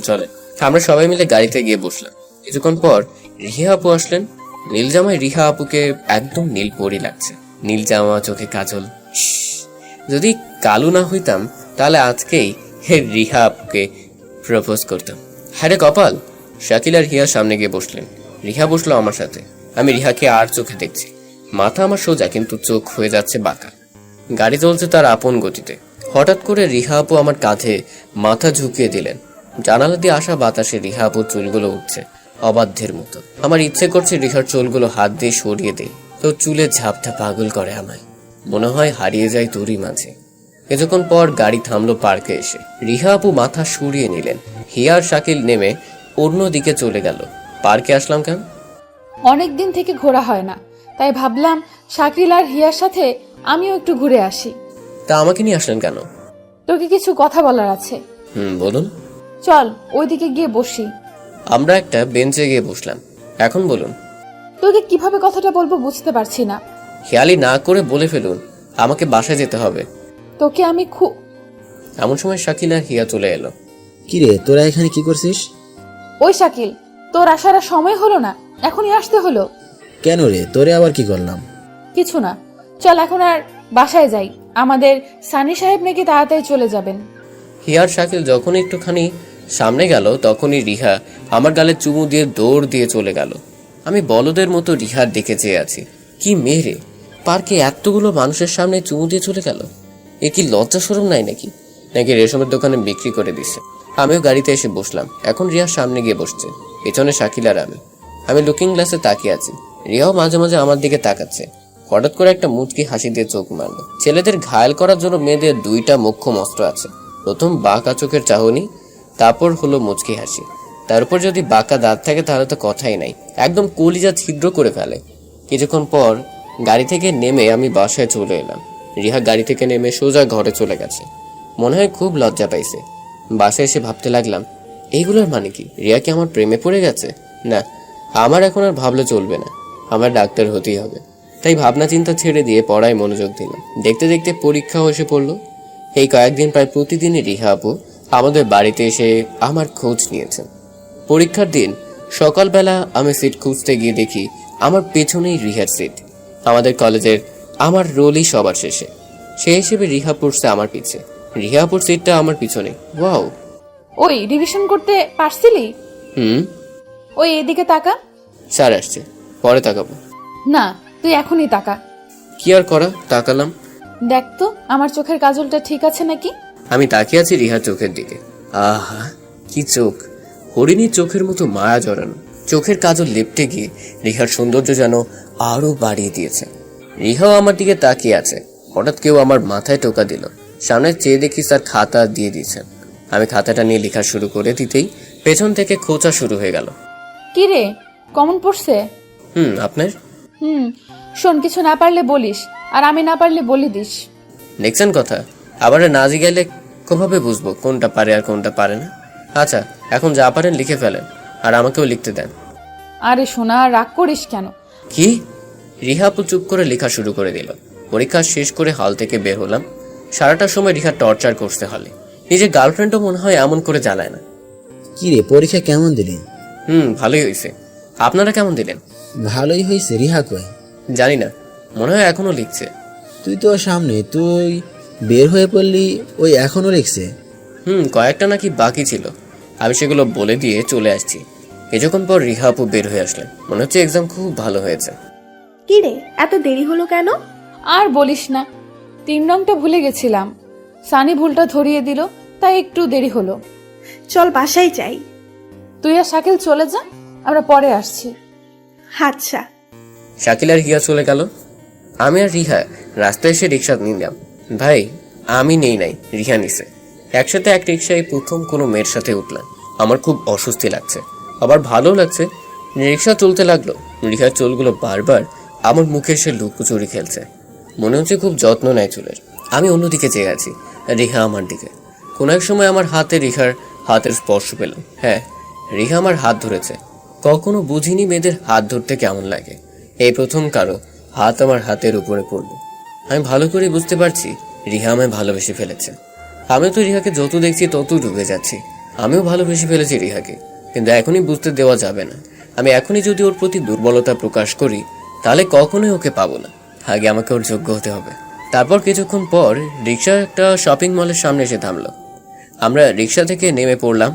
চলে। আমরা সবাই মিলে গাড়িতে গিয়ে বসলাম। কিছুক্ষণ পর রিহা আপু আসলেন। নীল জামায় রিহা আপুকে একদম নীল পরি লাগছে। নীল জামা, চোখে কাজল। যদি কালু না হইতাম তাহলে আজকেই রিহা আপুকে প্রপোজ করতাম। হ্যাঁ কপাল। শাকিল আর হিয়া সামনে গিয়ে বসলেন। রিহা বসলো আমার সাথে। আমি রিহাকে আর চোখে দেখছি। মাথা আমার সোজা, কিন্তু চোখ হয়ে যাচ্ছে বাঁকা। গাড়ি চলছে তার আপন গতিতে। হঠাৎ করে রিহা আপু আমার কাঁধে মাথা ঝুঁকিয়ে দিলেন। জানালা দিয়ে আসা বাতাসে রিহা আপুর চুলগুলো উঠছে অবাধ্যের মতো। আমার ইচ্ছে করছে রিহার চুলগুলো হাত দিয়ে সরিয়ে দেই, তো চুলের ঝাপটা পাগল করে আমায়। মনে হয় হারিয়ে যায় তোরই মাঝে। কিছুক্ষণ পর গাড়ি থামলো পার্কে এসে। রিহা আপু মাথা সরিয়ে নিলেন। হিয়া আর শাকিল নেমে অন্য দিকে চলে গেল। পার্কে আসলাম কেন? অনেক দিন থেকে ঘোরা হয় না, তাই ভাবলাম শাকিল আর হিয়ার সাথে আমিও একটু ঘুরে আসি। তা আমাকে নিয়ে আসলেন কেন? তোকে কিছু কথা বলার আছে। বলুন। চল ওইদিকে গিয়ে বসি। আমরা একটা বেঞ্চে গিয়ে বসলাম। এখন বলুন। তোকে কিভাবে কথাটা বলবো বুঝতে পারছি না। খেয়ালি না করে বলে ফেলুন, আমাকে বাসায় যেতে হবে। তোকে আমি এমন সময় শাকিল আর হিয়া চলে এলো। কিরে, তোরা এখানে কি করছিস? ওই শাকিল, তোর আসার আর সময় হলো না, এখনই আসতে হলো। কেন রে, তোরে আবার কি করলাম? কিছু না, চল এখন আর বাসায় যাই। আমাদের সানি সাহেব নাকি তাড়াতাড়ি চলে যাবেন। হিয়ার শাকিল যখন একটুখানি সামনে গেল, তখনই রিহা আমার গালে চুমু দিয়ে দৌড় দিয়ে চলে গেল। আমি বলদের মতো রিহার দিকে চেয়ে আছি। কি মেরে, পার্কে এতগুলো মানুষের সামনে চুমু দিয়ে চলে গেল। এ কি লজ্জা শরম নাই নাকি? নাকি রেশমের দোকানে বিক্রি করে দিছে? আমিও গাড়িতে এসে বসলাম। এখন রিহার সামনে গিয়ে বসছে, পেছনে শাকিল আর আমি লুকিং গ্লাসে তাকিয়ে আছি। রিহাও মাঝে মাঝে আমার দিকে তাকাচ্ছে। হঠাৎ করে একটা মুচকি হাসি দিয়ে চোখ মারল। ছেলেদের ঘায়েল করার জন্য মেয়েদের দুইটা মোক্ষম অস্ত্র আছে। প্রথম বাঁকা চোখের চাহনি, তারপর হলো মুচকি হাসি। তার উপর যদি বাঁকা দাঁত থাকে তাহলে তো কথাই নাই, একদম কলিজা ছিদ্র করে ফেলে। কিছুক্ষণ পর গাড়ি থেকে নেমে আমি বাসায় চলে এলাম। রিহা গাড়ি থেকে নেমে সোজা ঘরে চলে গেছে। মনে হয় খুব লজ্জা পাইছে। বাসায় এসে ভাবতে লাগলাম, এইগুলোর মানে কি? রিয়া কি আমার প্রেমে পড়ে গেছে? না, আমার এখন আর ভাবলে চলবে না, আমার ডাক্তার হতেই হবে। তাই ভাবনা চিন্তা ছেড়ে দিয়ে পড়ায় মনোযোগ দিলাম। দেখতে দেখতে পরীক্ষাও এসে পড়লো। এই কয়েকদিন প্রায় প্রতিদিনই রিহা আপু আমাদের বাড়িতে এসে আমার খোঁজ নিয়েছেন। পরীক্ষার দিন সকালবেলা আমি সিট খুঁজতে গিয়ে দেখি আমার পেছনেই রিহার সিট। আমাদের কলেজের আমার রোলই সবার শেষে, সেই হিসেবে রিহা পড়ছে আমার পিছে। রিহাপুর সিটটা আমার পিছনে। ওয়াও! ওই রিভিশন করতে পারছিলি? ওই এদিকে তাকা। স্যার আসছে, পরে তাকাবো। না, তুই এখনই তাকা। কি আর করা, তাকালাম। দেখ তো আমার চোখের কাজলটা ঠিক আছে নাকি। আমি তাকিয়ে আছি রিহার চোখের দিকে। আহা, কি চোখ! হরিণীর চোখের মতো মায়া জড়ানো। চোখের কাজল লেপটে গিয়ে রিহার সৌন্দর্য যেন আরো বাড়িয়ে দিয়েছে। রিহাও আমার দিকে তাকিয়ে আছে। হঠাৎ কেউ আমার মাথায় টোকা দিল। সামনে চেয়ে দেখি স্যার খাতা দিয়ে দিয়েছেন। আমি খাতাটা নিয়ে লেখা শুরু করে দিতেই পেছন থেকে খোঁচা শুরু হয়ে গেল। কি রে, কমন পড়ছে? আপনার? শোন, কিছু না পারলে বলিস, আর আমি না পারলে বলে দিস। দেখছেন কথা, আবার না জিগাইলে কিভাবে বুঝবো কোনটা পারে আর কোনটা পারে না? আচ্ছা, এখন যা পারেন লিখে ফেলেন, আর আমাকেও লিখতে দেন। আরে সোনা, রাগ করিস কেন? কি? রিহাপু চুপ করে লেখা শুরু করে দিল। পরীক্ষা শেষ করে হল থেকে বের হলাম। সারাটা সময় রিহা টর্চার করতে হলে। নিজের গার্লফ্রেন্ডও মনে হয় এমন করে জ্বালায় না। কি রে, পরীক্ষা কেমন দিলি? ভালোই হয়েছে। আপনারা কেমন দিলেন? ভালোই হয়েছে। রিহা কই? জানি না, মনে হয় এখনো লিখছে। তুই তো সামনে, তুই বের হয়ে পড়লি, ওই এখনো লিখছে। কয়েকটা নাকি বাকি ছিল, আমি সেগুলো বলে দিয়ে চলে আসছি। কিছুক্ষণ পর রিহাপু বের হয়ে আসলেন। মনে হচ্ছে এক্সাম খুব ভালো হয়েছে। কি রে, এত দেরি হলো কেন? আর বলিস না, 3 রংটা ভুলে গেছিলাম। সানি ভুলটা ধরিয়ে দিল, তাই একটু দেরি হলো। চল বাসায় যাই। তুই আর শাকিল চলে যা, আমরা পরে আসছি। আচ্ছা। শাকিল আর হিয়া চলে গেল। আমি আর রিহা রাস্তায় এসে রিক্সা নিলাম। ভাই, আমি নেই নাই, রিহা নিছে। একসাথে এক রিক্সায় প্রথম কোনো মেয়ের সাথে উঠলাম। আমার খুব অস্বস্তি লাগছে, আবার ভালো লাগছে। রিক্সা চলতে লাগলো। রিহার চুলগুলো বারবার আমার মুখে এসে লুকোচুরি খেলছে। মনে হচ্ছে খুব যত্ন নেয় চুলের। আমি অন্যদিকে চেয়ে আছি, রিহা আমার দিকে। কোনো এক সময় আমার হাতে রিহার হাতের স্পর্শ পেলাম। হ্যাঁ, রিহা আমার হাত ধরেছে। কখনো বুঝিনি মেয়েদের হাত ধরতে কেমন লাগে। এই প্রথম কারো হাত আমার হাতের উপরে পড়লো। আমি ভালো করে বুঝতে পারছি রিহা আমায় ভালোবেসে ফেলেছে। আমি তো রিহাকে যত দেখছি তত ডুবে যাচ্ছি। আমিও ভালোবেসে ফেলেছি রিহাকে, কিন্তু এখনই বুঝতে দেওয়া যাবে না। আমি এখনই যদি ওর প্রতি দুর্বলতা প্রকাশ করি, তাহলে কখনোই ওকে পাবো না। আগে আমাকে ওর যোগ্য হতে হবে। তারপর কিছুক্ষণ পর রিক্সা একটা শপিং মলের সামনে এসে থামলো। আমরা রিক্সা থেকে নেমে পড়লাম।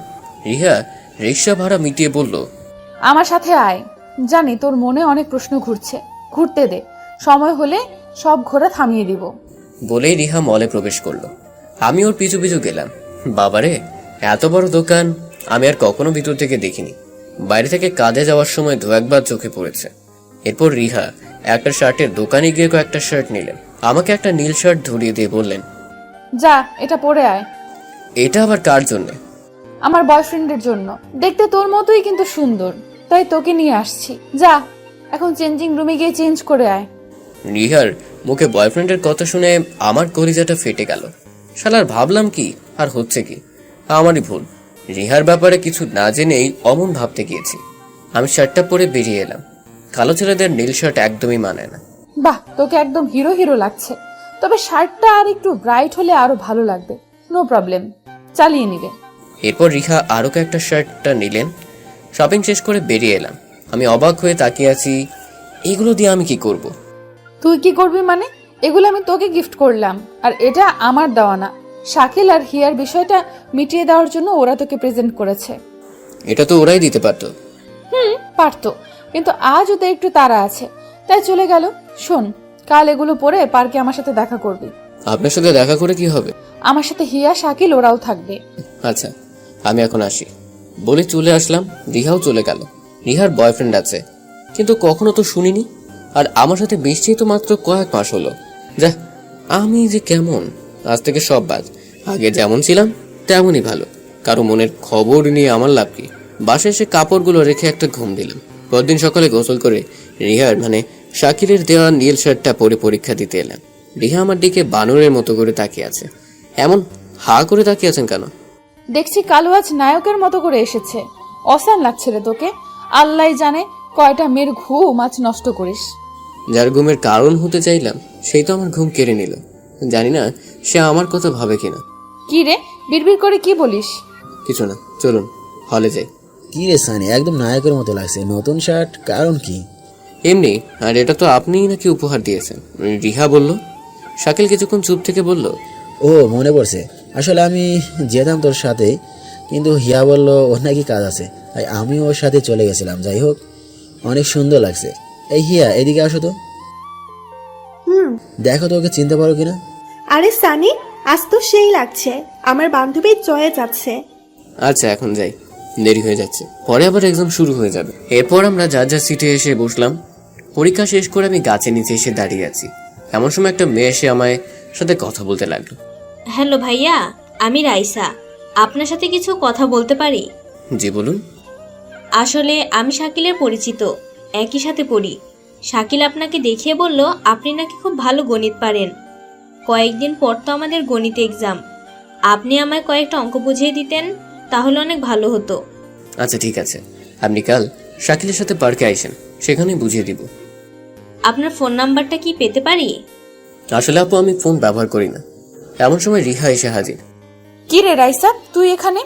রিহা রিক্সা ভাড়া মিটিয়ে বলল, আমার সাথে আয়। জানি তোর মনে অনেক প্রশ্ন ঘুরছে, ঘুরতে দে, সময় হলে সব ঘোরা থামিয়ে দিব। বলেই রিহা মলে প্রবেশ করলো। আমি ওর পিছু পিছু গেলাম। বাবারে, এত বড় দোকান আমি আর কখনো ভিতর থেকে দেখিনি। বাইরে থেকে কাজে যাওয়ার সময় 2-1 চোখে পড়েছে। এরপর রিহা একটা শার্টের দোকানে গিয়ে কয়েকটা শার্ট নিলেন। আমাকে একটা নীল শার্ট ধরিয়ে দিয়ে বললেন, যা, এটা পরে আয়। এটা আবার কার জন্য? আমার বয়ফ্রেন্ডের জন্য। দেখতে তোর মতোই কিন্তু সুন্দর, তাই তোকে নিয়ে আসছি। যা, এখন চেঞ্জিং রুমে গিয়ে চেঞ্জ করে আয়। রিহার মুখে বয়ফ্রেন্ডের কথা শুনে আমার কলিজাটা ফেটে গেল। শালার ভাবলাম কি আর হচ্ছে কি, আমারই ভুল। রিহার ব্যাপারে কিছু না জেনেই অমন ভাবতে গিয়েছি। আমি শার্টটা পরে বেরিয়ে এলাম। কালো ছেলেদের নীল শার্ট একদমই মানায় না। বাহ, তোকে একদম হিরো হিরো লাগছে, তবে শার্টটা আর একটু ব্রাইট হলে আরো ভালো লাগবে। নো প্রবলেম, চালিয়ে নিবে। এরপর রিহা আরো কয়েকটা শার্টটা নিলেন। শপিং শেষ করে বেরিয়ে এলাম। আমি অবাক হয়ে তাকিয়ে আছি, এগুলো দিয়ে আমি কি করব? তুই কি করবি মানে? এগুলো আমি তোকে গিফট করলাম, আর এটা আমার দেওয়া না। শাকিল আর হিয়ার বিষয়টা মিটিয়ে দেওয়ার জন্য ওরা তোকে প্রেজেন্ট করেছে। এটা তো ওরাই দিতে পারতো। পারতো, কিন্তু আজ ওদের একটু তাড়া আছে, তাই চলে গেল। শোন, কাল এগুলো পরে পার্কে আমার সাথে দেখা করবি। আপনার সাথে দেখা করে কি হবে? আমার সাথে হিয়া, শাকিল ওরাও থাকবে। আচ্ছা, আমি এখন আসি বলে চলে আসলাম। রিহাও চলে গেল। রিহার বয়ফ্রেন্ড আছে, কিন্তু কখনো তো শুনিনি। আর আমার সাথে মিশছেই তো মাত্র কয়েক মাস হলো। যা, আমি যে কেমন! আজ থেকে সব বাদ। আগে যেমন ছিলাম তেমনই ভালো। কারো মনের খবর নিয়ে আমার লাভ কি? বাসায় এসে কাপড়গুলো রেখে একটা ঘুম দিলাম। পরদিন সকালে গোসল করে রিহার শাকিলের দেওয়া নীল শার্টটা পরে পরীক্ষা দিতে এলাম। রিহা আমার দিকে বানরের মতো করে তাকিয়ে আছে। এমন হা করে তাকিয়ে আছেন কেন? দেখছি কালু আজ নায়কের মতো করে এসেছে। অসান লাগছে রে তোকে। আল্লাহ জানে কয়টা মেয়ের ঘুম আজ নষ্ট করিস। যার ঘুমের কারণ হতে চাইলাম সেই তো আমার ঘুম কেড়ে নিল। জানি না সে আমার কথা ভাবে কিনা। কি রে, বিড়বিড় করে কি বলিস? কিছু না, চলুন হলে যাই। কি রে সানি, একদম নায়কের মতো লাগছে। নতুন শার্ট, কারণ কি? এমনি, আর এটা তো আপনিই নাকি উপহার দিয়েছেন, রিহা বলল। শাকিল কিছুক্ষণ চুপ থেকে বলল, ও মনে পড়ছে, আসলে আমি যেতাম তোর সাথে, কিন্তু হিয়া বলল ওর নাকি কাজ আছে, তাই আমি ওর সাথে চলে গেছিলাম। যাই হোক, অনেক সুন্দর লাগছে। এই হিয়া, এদিকে আসো তো। দেখো তো ওকে চিনতে পারো কিনা। আরে সানি, আজ তো সেই লাগছে। আমার বান্ধবী জয়ে যাচ্ছে। আচ্ছা এখন যাই, দেরি হয়ে যাচ্ছে, পরে আবার এক্সাম শুরু হয়ে যাবে। এরপর আমরা যার যার সিটে এসে বসলাম। পরীক্ষা শেষ করে আমি গাছের নিচে এসে দাঁড়িয়ে আছি। এমন সময় একটা মেয়ে এসে আমায় সাথে কথা বলতে লাগলো। হ্যালো ভাইয়া, আমি রাইসা। আপনার সাথে কিছু কথা বলতে পারি? জি বলুন। আসলে আমি শাকিলের পরিচিত, একই সাথে পড়ি। শাকিল আপনাকে দেখিয়ে বলল আপনি নাকি খুব ভালো গণিত পারেন। কয়েকদিন পর তো আমাদের গণিত এক্সাম। আপনি আমায় কয়েকটা অঙ্ক বুঝিয়ে দিতেন তাহলে অনেক ভালো হতো। আচ্ছা ঠিক আছে, আপনি কাল শাকিলের সাথে পার্কে আইসেন, সেখানেই বুঝিয়ে দিব। আপনার ফোন নাম্বারটা কি পেতে পারি? আসলে আপু আমি ফোন ব্যবহার করি না। এমন সময় রিহা এসে হাজির। কি রে রাইসা, তুই এখানে?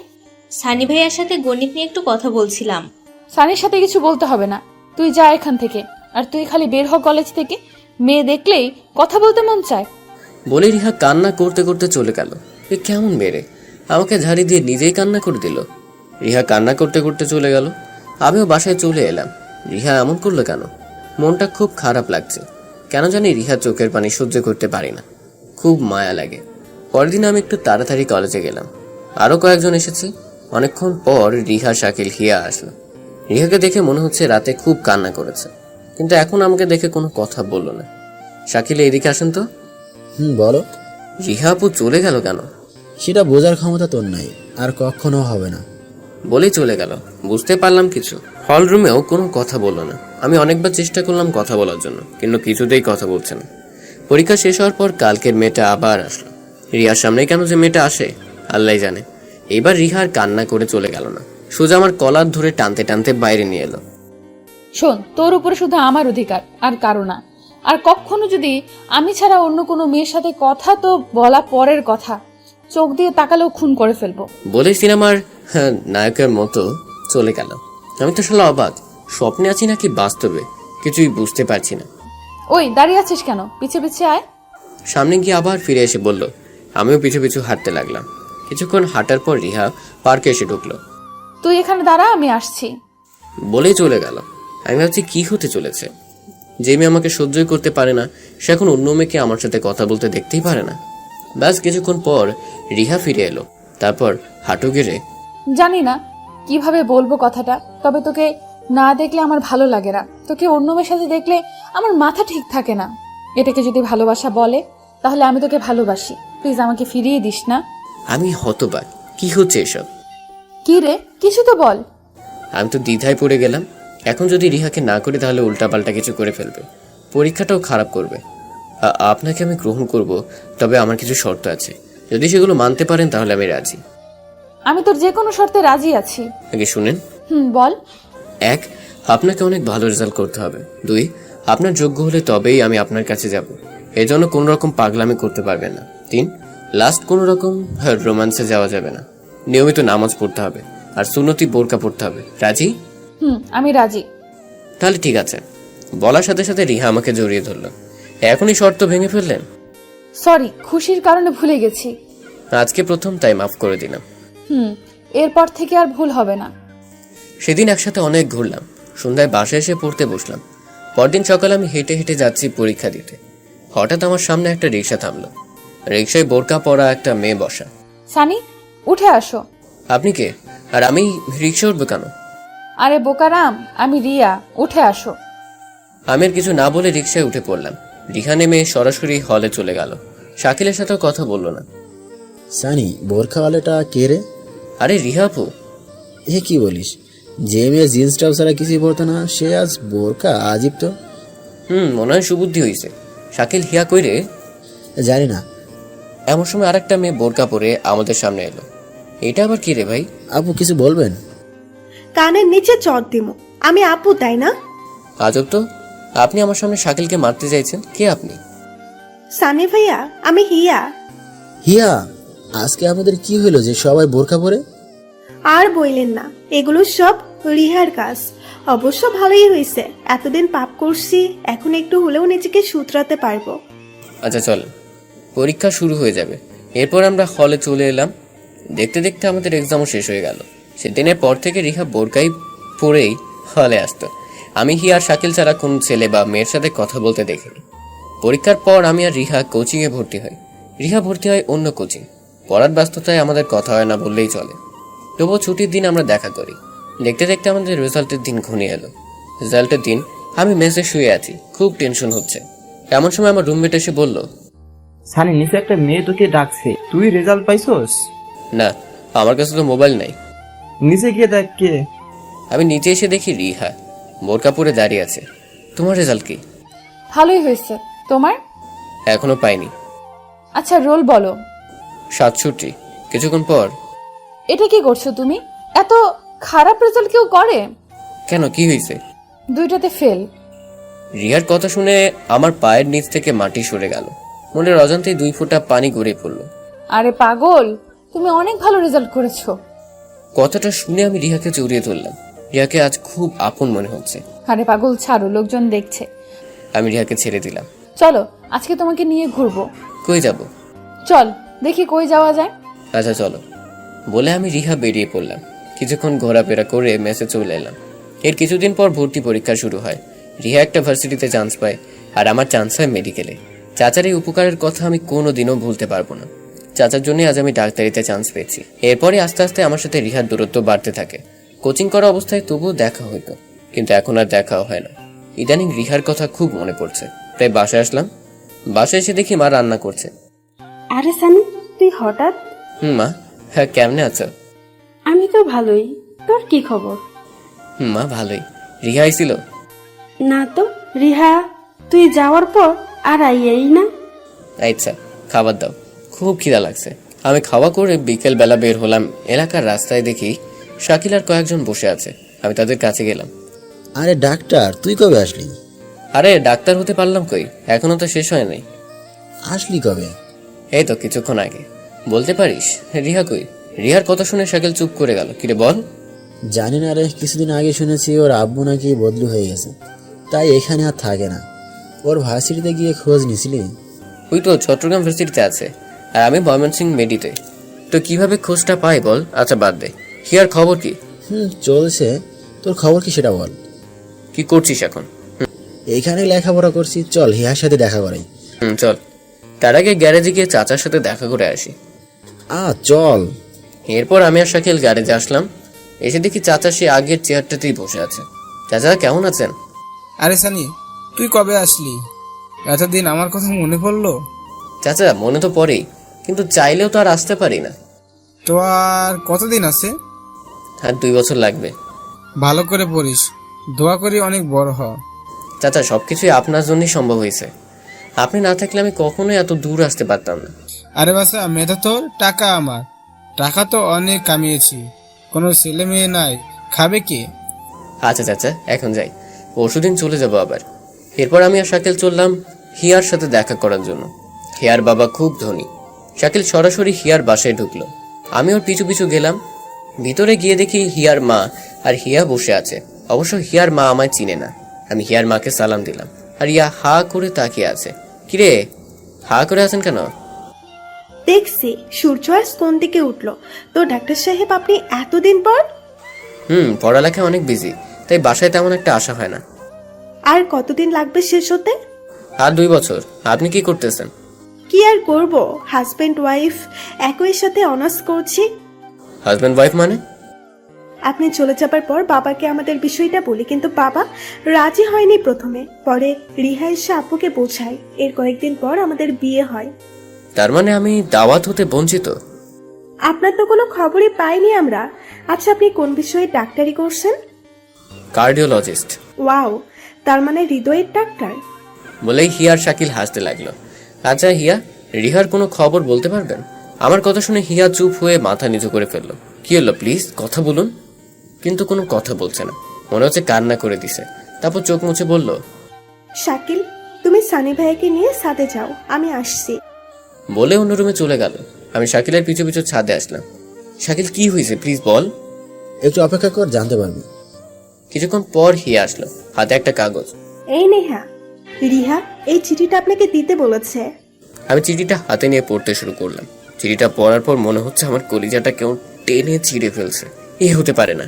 সানি ভাইয়ার সাথে গণিত নিয়ে একটু কথা বলছিলাম। সানির সাথে কিছু বলতে হবে না, তুই যা এখান থেকে। আর তুই খালি বের হ কলেজ থেকে, মেয়ে দেখলেই কথা বলতে মন চায়। বলে রিহা কান্না করতে করতে চলে গেল। এ কেমন মেরে, আমাকে ঝাড়ি দিয়ে নিজেই কান্না করে দিল। রিহা কান্না করতে করতে চলে গেল। আমিও বাসায় চলে এলাম। রিহা এমন করলো কেন? মনটা খুব খারাপ লাগছে। কেন জানি রিহা চোখের পানি সহ্য করতে পারি না, খুব মায়া লাগে। পরের দিন আমি একটু তাড়াতাড়ি কলেজে গেলাম। আরো কয়েকজন এসেছে। অনেকক্ষণ পর রিহা, শাকিল, হিয়া আসলো। রিহাকে দেখে মনে হচ্ছে রাতে খুব কান্না করেছে, কিন্তু এখন আমাকে দেখে কোনো কথা বললো না। শাকিল, এদিকে আসেন তো। বলো। রিহা আপু চলে গেল কেন? সেটা বোঝার ক্ষমতা তোর নাই, আর কখনো হবে না। বলেই চলে গেল, বুঝতে পারলাম কিছু। হল রুমেও কোনো কথা বললো না। আমি অনেকবার চেষ্টা করলাম কথা বলার জন্য, কিন্তু কিছুতেই কথা বলছে না। পরীক্ষা শেষ হওয়ার পর কালকের মেয়েটা আবার আসলো। রিহার সামনে কেন যে মেয়েটা আসে আল্লাহ জানে। এবার রিহার কান্না করে চলে গেল না, সোজা আমার কলার ধরে টানতে টানতে বাইরে নিয়ে এলো। শোন, তোর উপরে শুধু আমার অধিকার, আর কারো না। আর কখনো যদি আমি ছাড়া অন্য কোনো মেয়ের সাথে কথা, তো বলা পরের কথা, চোখ দিয়ে তাকালেও খুন করে ফেলবো। বলে সিনেমার নায়কের মতো চলে গেল। আমি তো শালা অবাক, স্বপ্নে আছি নাকি বাস্তবে কিছুই বুঝতে পারছি না। ওই দাঁড়িয়ে আছিস কেন? পিছে পিছে আয়। সামনে গিয়ে আবার ফিরে এসে বলল। আমিও পিছু পিছু হাঁটতে লাগলাম। কিছুক্ষণ হাঁটার পর রিহা পার্কে এসে ঢুকলো। তুই এখানে দাঁড়া, আমি আসছি। বলেই চলে গেল। আমি ভাবছি কি হতে চলেছে। যে মেয়ে আমাকে সহ্যই করতে পারে না, সে এখন অন্য মেয়েকে আমার সাথে কথা বলতে দেখতেই পারে না। ব্যাস কিছুক্ষণ পর রিহা ফিরে এলো। তারপর হাঁটু গেড়ে, জানি না কিভাবে বলবো কথাটা, তবে তোকে না দেখলে আমার ভালো লাগে না। তোকে অন্য মেয়ের সাথে দেখলে আমার মাথা ঠিক থাকে না। এটাকে যদি ভালোবাসা বলে, তাহলে আমি তোকে ভালোবাসি। প্লিজ আমাকে ফিরিয়ে দিস না। আমি হতবাক, কি হচ্ছে এসব? কি রে, কিছু তো বল। আমি তো দ্বিধায় পড়ে গেলাম। এখন যদি রিহাকে না করি তাহলে উল্টাপাল্টা কিছু করে ফেলবে, পরীক্ষাটাও খারাপ করবে। আপনাকে আমি গ্রহণ করব, তবে আমার কিছু শর্ত আছে। যদি সেগুলো মানতে পারেন তাহলে আমি রাজি। আমি তোর যে কোনো শর্তে রাজি আছি। আগে শুনেন। বল। 1, আপনাকে অনেক ভালো রেজাল্ট করতে হবে। 2, আপনার যোগ্য হলে তবেই আমি আপনার কাছে যাব। এই জন্য কোনো রকম পাগলামি করতে পারবেন না। 3, লাস্ট কোনো রকম রোমান্সে যাওয়া যাবে না। নিয়মিত নামাজ পড়তে হবে, আর সুন্নতি বোরকা পড়তে হবে। রাজি? আমি রাজি। তাহলে ঠিক আছে। বলার সাথে সাথে রিহা আমাকে জড়িয়ে ধরল। এখনই শর্ত ভেঙে ফেললেন? সরি, খুশির কারণে ভুলে গেছি। আজকে প্রথম, তাই মাফ করে দিলাম। এরপর থেকে আর ভুল হবে না। সেদিন একসাথে অনেক ঘুরলাম। সন্ধ্যায় বাসায় এসে পড়তে বসলাম। পরদিন সকালে আমি হেঁটে হেঁটে যাচ্ছি পরীক্ষা দিতে। হঠাৎ আমার সামনে একটা রিক্সা থামলো। রিক্সায় বোরকা পরা একটা মেয়ে বসা। সানি, উঠে আসো। আপনি কে? আর আমি রিক্সা উঠবো কেন? আরে বোকারাম, আমি রিয়া, উঠে আসো। আমি আর কিছু না বলে রিক্সায় উঠে পড়লাম। রিহা নেমে সরাসরি হলে চলে গেল। শাকিলের সাথেও কথা বললো না। সানি, বোরখাওয়ালাটা কে রে? আরে রিহা আপু। এ কি বলিস? যে মেয়ে জিন্স টপ ছাড়া কিছুই পরতো না, সে আজ বোরকা? আজিব তো। মনে হয় সুবুদ্ধি হয়েছে। শাকিল হিয়া কই রে? জানি না। এমন সময় আরেকটা মেয়ে বোরকা পরে আমাদের সামনে এলো। এটা আবার কি রে ভাই? আপু কিছু বলবেন? কানের নিচে চট দিমু। আমি আপু তাই না? আজব তো, আপনি আমার সামনে শাকিলকে মারতে চাইছেন? কে আপনি? সানি ভাইয়া, আমি হিয়া। হিয়া, আজকে আমাদের কি হলো যে সবাই বোরকা পরে? আর বইলেন না, এগুলো সব রিহার কাজ। অবশ্য ভালোই হয়েছে, এতদিন পাপ করছি, এখন একটু হলেও নিজেকে শুধরাতে পারবো। আচ্ছা চল, পরীক্ষা শুরু হয়ে যাবে। এরপর আমরা হলে চলে এলাম। দেখতে দেখতে আমাদের এক্সামও শেষ হয়ে গেল। সেদিনের পর থেকে রিহা বোরকাই পরেই হলে আসতো। আমি হিয়া আর শাকিল ছাড়া কোন ছেলে বা মেয়ের সাথে কথা বলতে দেখিনি। পরীক্ষার পর আমি আর রিহা কোচিংয়ে ভর্তি হই। রিহা ভর্তি হয় অন্য কোচিং। পড়ার ব্যস্ততায় আমাদের কথা হয় না বললেই চলে। তবুও ছুটির দিন আমরা দেখা করি। দেখতে দেখতে আমাদের রেজাল্টের দিন ঘনিয়ে এলো। রেজাল্টের দিন আমি মেসে শুয়ে আছি, খুব টেনশন হচ্ছে। এমন সময় আমার রুমমেট এসে বলল, সানি, নিচে একটা মেয়ে তোকে ডাকছে, তুই রেজাল্ট পাইছস? না, আমার কাছে তো মোবাইল নাই। নিচে গিয়ে দেখ কে। আমি নিচে এসে দেখি রিহা বোরকা পরে দাঁড়িয়ে আছে। তোমার রেজাল্ট কি? ভালোই হয়েছে। তোমার? এখনো পাইনি। আচ্ছা রোল বলো। 67। কিছুক্ষণ পর, এটা কি করছো তুমি? এত খারাপ রেজাল্ট কেউ করে? কেন, কি হয়েছে? দুইটাতে ফেল। রিহার কথা শুনে আমার পায়ের নিচ থেকে মাটি সরে গেল। মনের অজান্তেই 2 ফোঁটা পানি গড়িয়ে পড়লো। আরে পাগল, তুমি অনেক ভালো রেজাল্ট করেছো। কথাটা শুনে আমি রিহাকে জড়িয়ে ধরলাম। রিহাকে আজ খুব আপন মনে হচ্ছে। আরে পাগল ছাড়ো, লোকজন দেখছে। আমি রিহাকে ছেড়ে দিলাম। চলো আজকে তোমাকে নিয়ে ঘুরবো। কই যাব? চল দেখি কই যাওয়া যায়। আচ্ছা চলো, বলে আমি রিহা বেরিয়ে পড়লাম। কিছুক্ষণ ঘোরাফেরা করে মেসে চলে এলাম। এর কিছুদিন পর ভর্তি পরীক্ষা শুরু হয়। রিহা একটা ভার্সিটিতে চান্স পায়, আর আমার চান্স হয় মেডিকেলে। চাচার এই উপকারের কথা আমি কোনোদিনও ভুলতে পারবো না। চাচার জন্যই আজ আমি ডাক্তারিতে চান্স পেয়েছি। এরপরে আস্তে আস্তে আমার সাথে রিহার দূরত্ব বাড়তে থাকে। কোচিং করা অবস্থায় তবুও দেখা হইতো, কিন্তু এখন আর দেখাও হয় না। ইদানিং রিহার কথা খুব মনে পড়ছে, তাই বাসায় আসলাম। বাসায় এসে দেখি মা রান্না করছে। আরে সানি, তুই হঠাৎ? মা, হ্যাঁ কেমনে আছো? আমি তো ভালোই, তোর কি খবর? মা ভালোই। রিহা আইছিল? না তো, রিহা তুই যাওয়ার পর আর আইয়াই না। আচ্ছা, খাবার দাও, খুব খিদা লাগছে। আমি খাওয়া করে বিকেল বেলা বের হলাম। এলাকার রাস্তায় দেখি শাকিল আর কয়েকজন বসে আছে। আমি তাদের কাছে গেলাম। আরে ডাক্তার, তুই কবে আসলি? আরে ডাক্তার হতে পারলাম কই, এখনো তো শেষ হয় নাই। আসলি কবে? এই তো কিছুক্ষণ আগে। বলতে পারিস রিহা কই? রিহার কথা শুনে শাকিল চুপ করে গেল। কিরে বল। জানি না রে, কিছুদিন আগে শুনেছি ওর আব্বু নাকি বদলি হয়ে গেছে, তাই এখানে আর থাকে না। ওর ভার্সিটিতে গিয়ে খোঁজ নিছিলি? ওই তো চট্টগ্রাম ভার্সিটিতে আছে, আর আমি ময়মনসিংহ মেডিতে। তো কিভাবে খোঁজটা পাই বল? আচ্ছা বাদ দে, হিয়ার খবর কি? চলছে। তোর খবর কি সেটা বল। কি করছিস এখন? এইখানে লেখাপড়া করছি, চল হিয়ার সাথে দেখা করাই। চল। তার আগে গ্যারেজে গিয়ে চাচার সাথে দেখা করে আসি। চল। এরপর আমি আর শাকিল গ্যারেজে আসলাম। এসে দেখি চাচা সে আগের চেয়ারটাতেই বসে আছে। চাচা কেমন আছেন? আরে সানি, তুই কবে আসলি? এতদিন আমার কথা মনে পড়লো? চাচা মনে তো পড়েই, কিন্তু চাইলেও তো আর আসতে পারি না। তো আর কতদিন আছে? আর 2 বছর লাগবে। ভালো করে পড়িস, দোয়া করি অনেক বড় হ। চাচা সবকিছুই আপনার জন্যই সম্ভব হয়েছে। আপনি না থাকলে আমি কখনোই এত দূর আসতে পারতাম না। আরে বাসা, মেধা তোর, টাকা আমার। টাকা তো অনেক কামিয়েছি, কোনো ছেলে মেয়ে নাই, খাবে কে? আচ্ছা চাচা, এখন যাই, পরশুদিন চলে যাবো আবার। এরপর আমি আর শাকিল চললাম হিয়ার সাথে দেখা করার জন্য। হিয়ার বাবা খুব ধনী। শাকিল সরাসরি হিয়ার বাসায় ঢুকলো। আমি ওর পিছু পিছু গেলাম। ভিতরে গিয়ে দেখি হিয়ার মা আর হিয়া বসে আছে। অবশ্য হিয়ার মা আমায় চিনে না। আমি হিয়ার মাকে সালাম দিলাম, আর হিয়া হা করে তাকিয়ে আছে। কিরে, হা করে আছেন কেন? দেখছি সূর্য আজ কোন দিকে উঠলো। তো ডাক্তার সাহেব, আপনি এতদিন পর? পড়ালেখা অনেক বিজি, তাই বাসায় তেমন একটা আসা হয় না। আর কতদিন লাগবে শেষ হতে? আর 2 বছর। আপনি কি করতেছেন? কি আর করব, হাজবেন্ড ওয়াইফ একই সাথে অনার্স করছি। হাজবেন্ড ওয়াইফ মানে? আপনি চলে যাবার পর বাবাকে আমাদের বিষয়টা বলি, কিন্তু বাবা রাজি হয়নি প্রথমে। পরে রিহা এসে আপুকে বোঝায়। এর কয়েকদিন পর আমাদের বিয়ে হয়। তার মানে আমি দাওয়াত হতে বঞ্চিত? আপনার তো কোনো খবরই পাইনি আমরা। আচ্ছা, আপনি কোন বিষয়ে ডাক্তারি করছেন? কার্ডিওলজিস্ট। ওয়াও, তার মানে হৃদয়ের ডাক্তার। বলেই হিয়া আর শাকিল হাসতে লাগলো। আচ্ছা হিয়া, রিহার কোনো খবর বলতে পারবেন? আমার কথা শুনে হিয়া চুপ হয়ে মাথা নিচু করে ফেললো। কি হলো, প্লিজ কথা বলুন। কিন্তু কোনো কথা বলছে না, মনে হচ্ছে কান্না করে দিছে। তারপর চোখ মুছে বলল, শাকিল, তুমি সানি ভাইয়াকে নিয়ে ছাদে যাও, আমি আসছি। বলে অন্য রুমে চলে গেল। আমি শাকিলের পিছু পিছু ছাদে আসলাম। শাকিল, কি হয়েছে প্লিজ বল। একটু অপেক্ষা কর, জানতে পারবি। কিছুক্ষণ পর হিয়া আসলো, হাতে একটা কাগজ। এই নেহা, রিহা এই চিঠিটা আপনাকে দিতে বলেছে। আমি চিঠিটা হাতে নিয়ে পড়তে শুরু করলাম। চিঠিটা পড়ার পর মনে হচ্ছে আমার কলিজাটা কেউ টেনে ছিঁড়ে ফেলছে। এ হতে পারে না,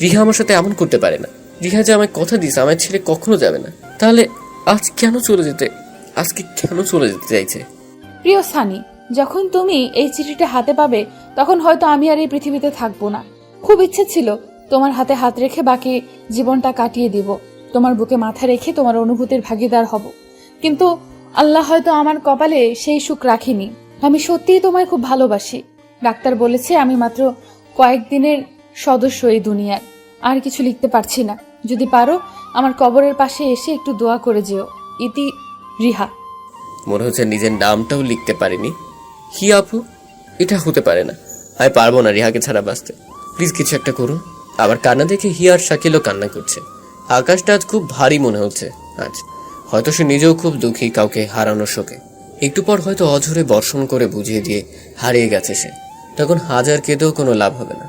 রিহা আমার সাথে এমন করতে পারে না। রিহা যে আমায় কথা দিয়েছে আমার ছেলে কখনো যাবে না, তাহলে আজকে কেন চলে যেতে চাইছে? প্রিয় সানি, যখন তুমি এই চিঠিটা হাতে পাবে তখন হয়তো আমি আর এই পৃথিবীতে থাকবো না। খুব ইচ্ছে ছিল তোমার হাতে হাত রেখে বাকি জীবনটা কাটিয়ে দিব, তোমার বুকে মাথা রেখে তোমার অনুভূতির ভাগিদার হব, কিন্তু আল্লাহ হয়তো আমার কপালে সেই সুখ রাখিনি। আমি সত্যিই তোমায় খুব ভালোবাসি। ডাক্তার বলেছে আমি মাত্র কয়েকদিনের সদস্য এই দুনিয়ার, আর কিছু লিখতে পারছি না। যদি পারো আমার কবরের পাশে এসে একটু দোয়া করে যেও। ইতি, রিহা। মনে হচ্ছে নিজের নামটাও লিখতে পারিনি। কি আপু, এটা হতে পারে না। আমি পারবো না রিহাকে ছাড়া বাঁচতে। প্লিজ কিছু একটা করুন। আবার কান্না দেখে হিয়া আর শাকিলও কান্না করছে। আকাশটা আজ খুব ভারী মনে হচ্ছে। আজ হয়তো সে নিজেও খুব দুঃখী, কাউকে হারানোর শোকে। একটু পর হয়তো অঝরে বর্ষণ করে বুঝিয়ে দিয়ে হারিয়ে গেছে সে। তখন হাজার কেঁদেও কোনো লাভ হবে না।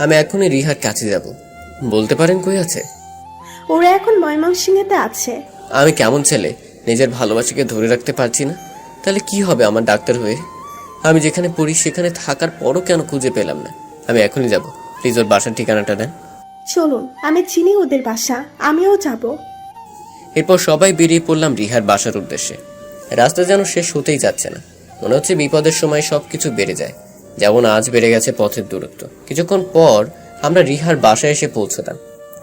আমি এখনই রিহার কাছে যাব। বলতে পারেন কই আছে? ওরা এখন ময়মনসিংহেতে আছে। আমি কেমন ছেলে, নিজের ভালোবাসাকে ধরে রাখতে পারছি না? তাহলে কি হবে আমার ডাক্তার হয়ে? আমি যেখানে পড়ি সেখানে থাকার পরও কেন খুঁজে পেলাম না? আমি এখনই যাব। প্লিজ ওর বাসার ঠিকানাটা দেন। চলুন, আমি চিনি ওদের বাসা, আমিও যাব। এরপর সবাই বেরিয়ে পড়লাম রিহার বাসার উদ্দেশ্যে। রাস্তা যেন শেষ হতেই যাচ্ছে না। মনে হচ্ছে বিপদের সময় সবকিছু বেড়ে যায়, যেমন আজ বেড়ে গেছে পথের দূরত্ব। কিছুক্ষণ পর আমরা রিহার বাসায় এসে পৌঁছলাম।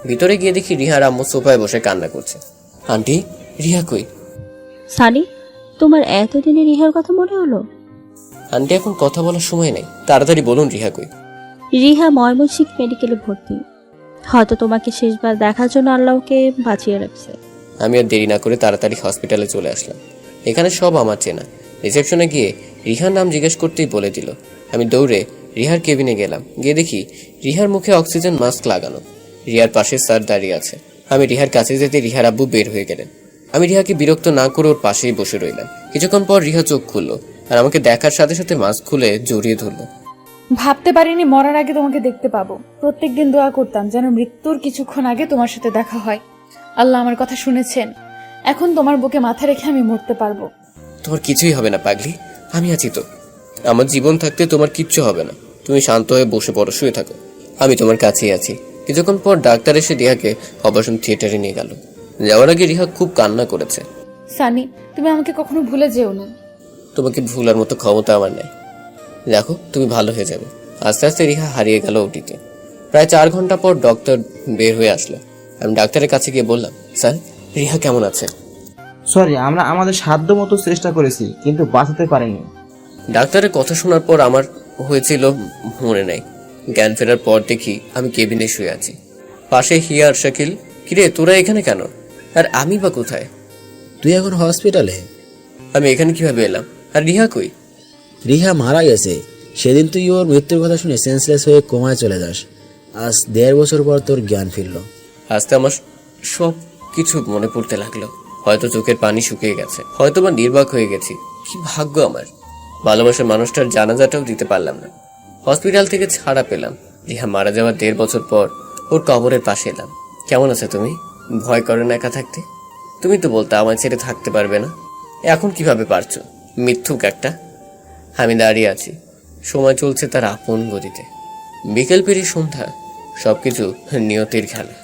ভিতরে গিয়ে দেখি রিহার আম্মু সোফায় বসে কান্না করছে। আন্টি, রিহা কই? সানি, তোমার এতদিনে রিহার কথা মনে হলো? আন্টি, এখন কথা বলার সময় নেই, তাড়াতাড়ি বলুন রিহা কই? রিহা ময়মনসিংহ মেডিকেলে ভর্তি। হয়তো তোমাকে শেষবার দেখার জন্য আল্লাহকে বাঁচিয়ে রাখছে। আমি আর দেরি না করে তাড়াতাড়ি হসপিটালে চলে আসলাম। এখানে সব আমার চেনা। রিসেপশনে গিয়ে রিহার নাম জিজ্ঞেস করতেই বলে দিল। আমি দৌড়ে রিহার কেবিনে গেলাম। গিয়ে দেখি রিহার মুখে অক্সিজেন মাস্ক লাগানো। রিহার পাশে স্যার দাঁড়িয়ে আছে। আমি রিহার কাছে যেতে রিহার আব্বু বের হয়ে গেলেন। আমি রিহাকে বিরক্ত না করে ওর পাশেই বসে রইলাম। কিছুক্ষণ পর রিহা চোখ খুললো আর আমাকে দেখার সাথে সাথে মাস্ক খুলে জড়িয়ে ধরলো। ভাবতে পারিনি মরার আগে তোমাকে দেখতে পাবো। প্রত্যেকদিন দোয়া করতাম যেন মৃত্যুর কিছুক্ষণ আগে তোমার সাথে দেখা হয়। আল্লাহ আমার কথা শুনেছেন। এখন তোমার বুকে মাথা রেখে আমি মরতে পারবো। তোমার কিছুই হবে না পাগলি, আমি আছি তো। আমার জীবন থাকতে তোমার কিচ্ছু হবে না। তুমি শান্ত হয়ে বসে পড়ো, শুয়ে থাকো, আমি তোমার কাছেই আছি। কিছুক্ষণ পর ডাক্তার এসে রিহাকে অপারেশন থিয়েটারে নিয়ে গেল। যাওয়ার আগে রিহা খুব কান্না করেছে। সানি, তুমি আমাকে কখনো ভুলে যেও না। তোমাকে ভুলার মতো ক্ষমতা আমার নেই। দেখো, তুমি ভালো হয়ে যাবে। আস্তে আস্তে রিহা হারিয়ে গেল ওটিতে। প্রায় 4 ঘন্টা পর ডক্টর বের হয়ে আসলো। আমি ডাক্তারের কাছে গিয়ে বললাম, স্যার, রিহা কেমন আছে? সরি, আমরা আমাদের সাধ্য মতো চেষ্টা করেছি, কিন্তু বাঁচাতে পারিনি। ডাক্তারের কথা শোনার পর আমার হয়েছিল মনে নাই। জ্ঞান ফেরার পর দেখি আমি কেবিনে শুয়ে আছি, পাশে হিয়া আর শাকিল। কিরে, তোরা এখানে কেন? আর আমি বা কোথায়? তুই এখন হসপিটালে? আমি এখানে কিভাবে এলাম? আর রিহা কই? রিহা মারা গেছে। সেদিন তুই ওর মৃত্যুর কথা শুনে সেন্সলেস হয়ে কোমায় চলে যাস। আজ 1.5 বছর পর তোর জ্ঞান ফিরল। আস্তে আমার সব কিছু মনে পড়তে লাগলো। হয়তো চোখের পানি শুকিয়ে গেছে, হয়তো বা নির্বাক হয়ে গেছি। কি ভাগ্য আমার! ভালোবাসার মানুষটার জানাজাটাও দিতে পারলাম না। হসপিটাল থেকে ছাড়া পেলাম। রিহা মারা যাওয়ার 1.5 বছর পর ওর কবরের পাশে এলাম। কেমন আছে তুমি? ভয় করে না একা থাকতে? তুমি তো বলতে আমার ছেড়ে থাকতে পারবে না। এখন কিভাবে পারছো? মিথ্যুক একটা। আমি দাঁড়িয়ে আছি, সময় চলছে তার আপন গতিতে। বিকেল পেরিয়ে সন্ধ্যা, সবকিছু নিয়তির খেলা।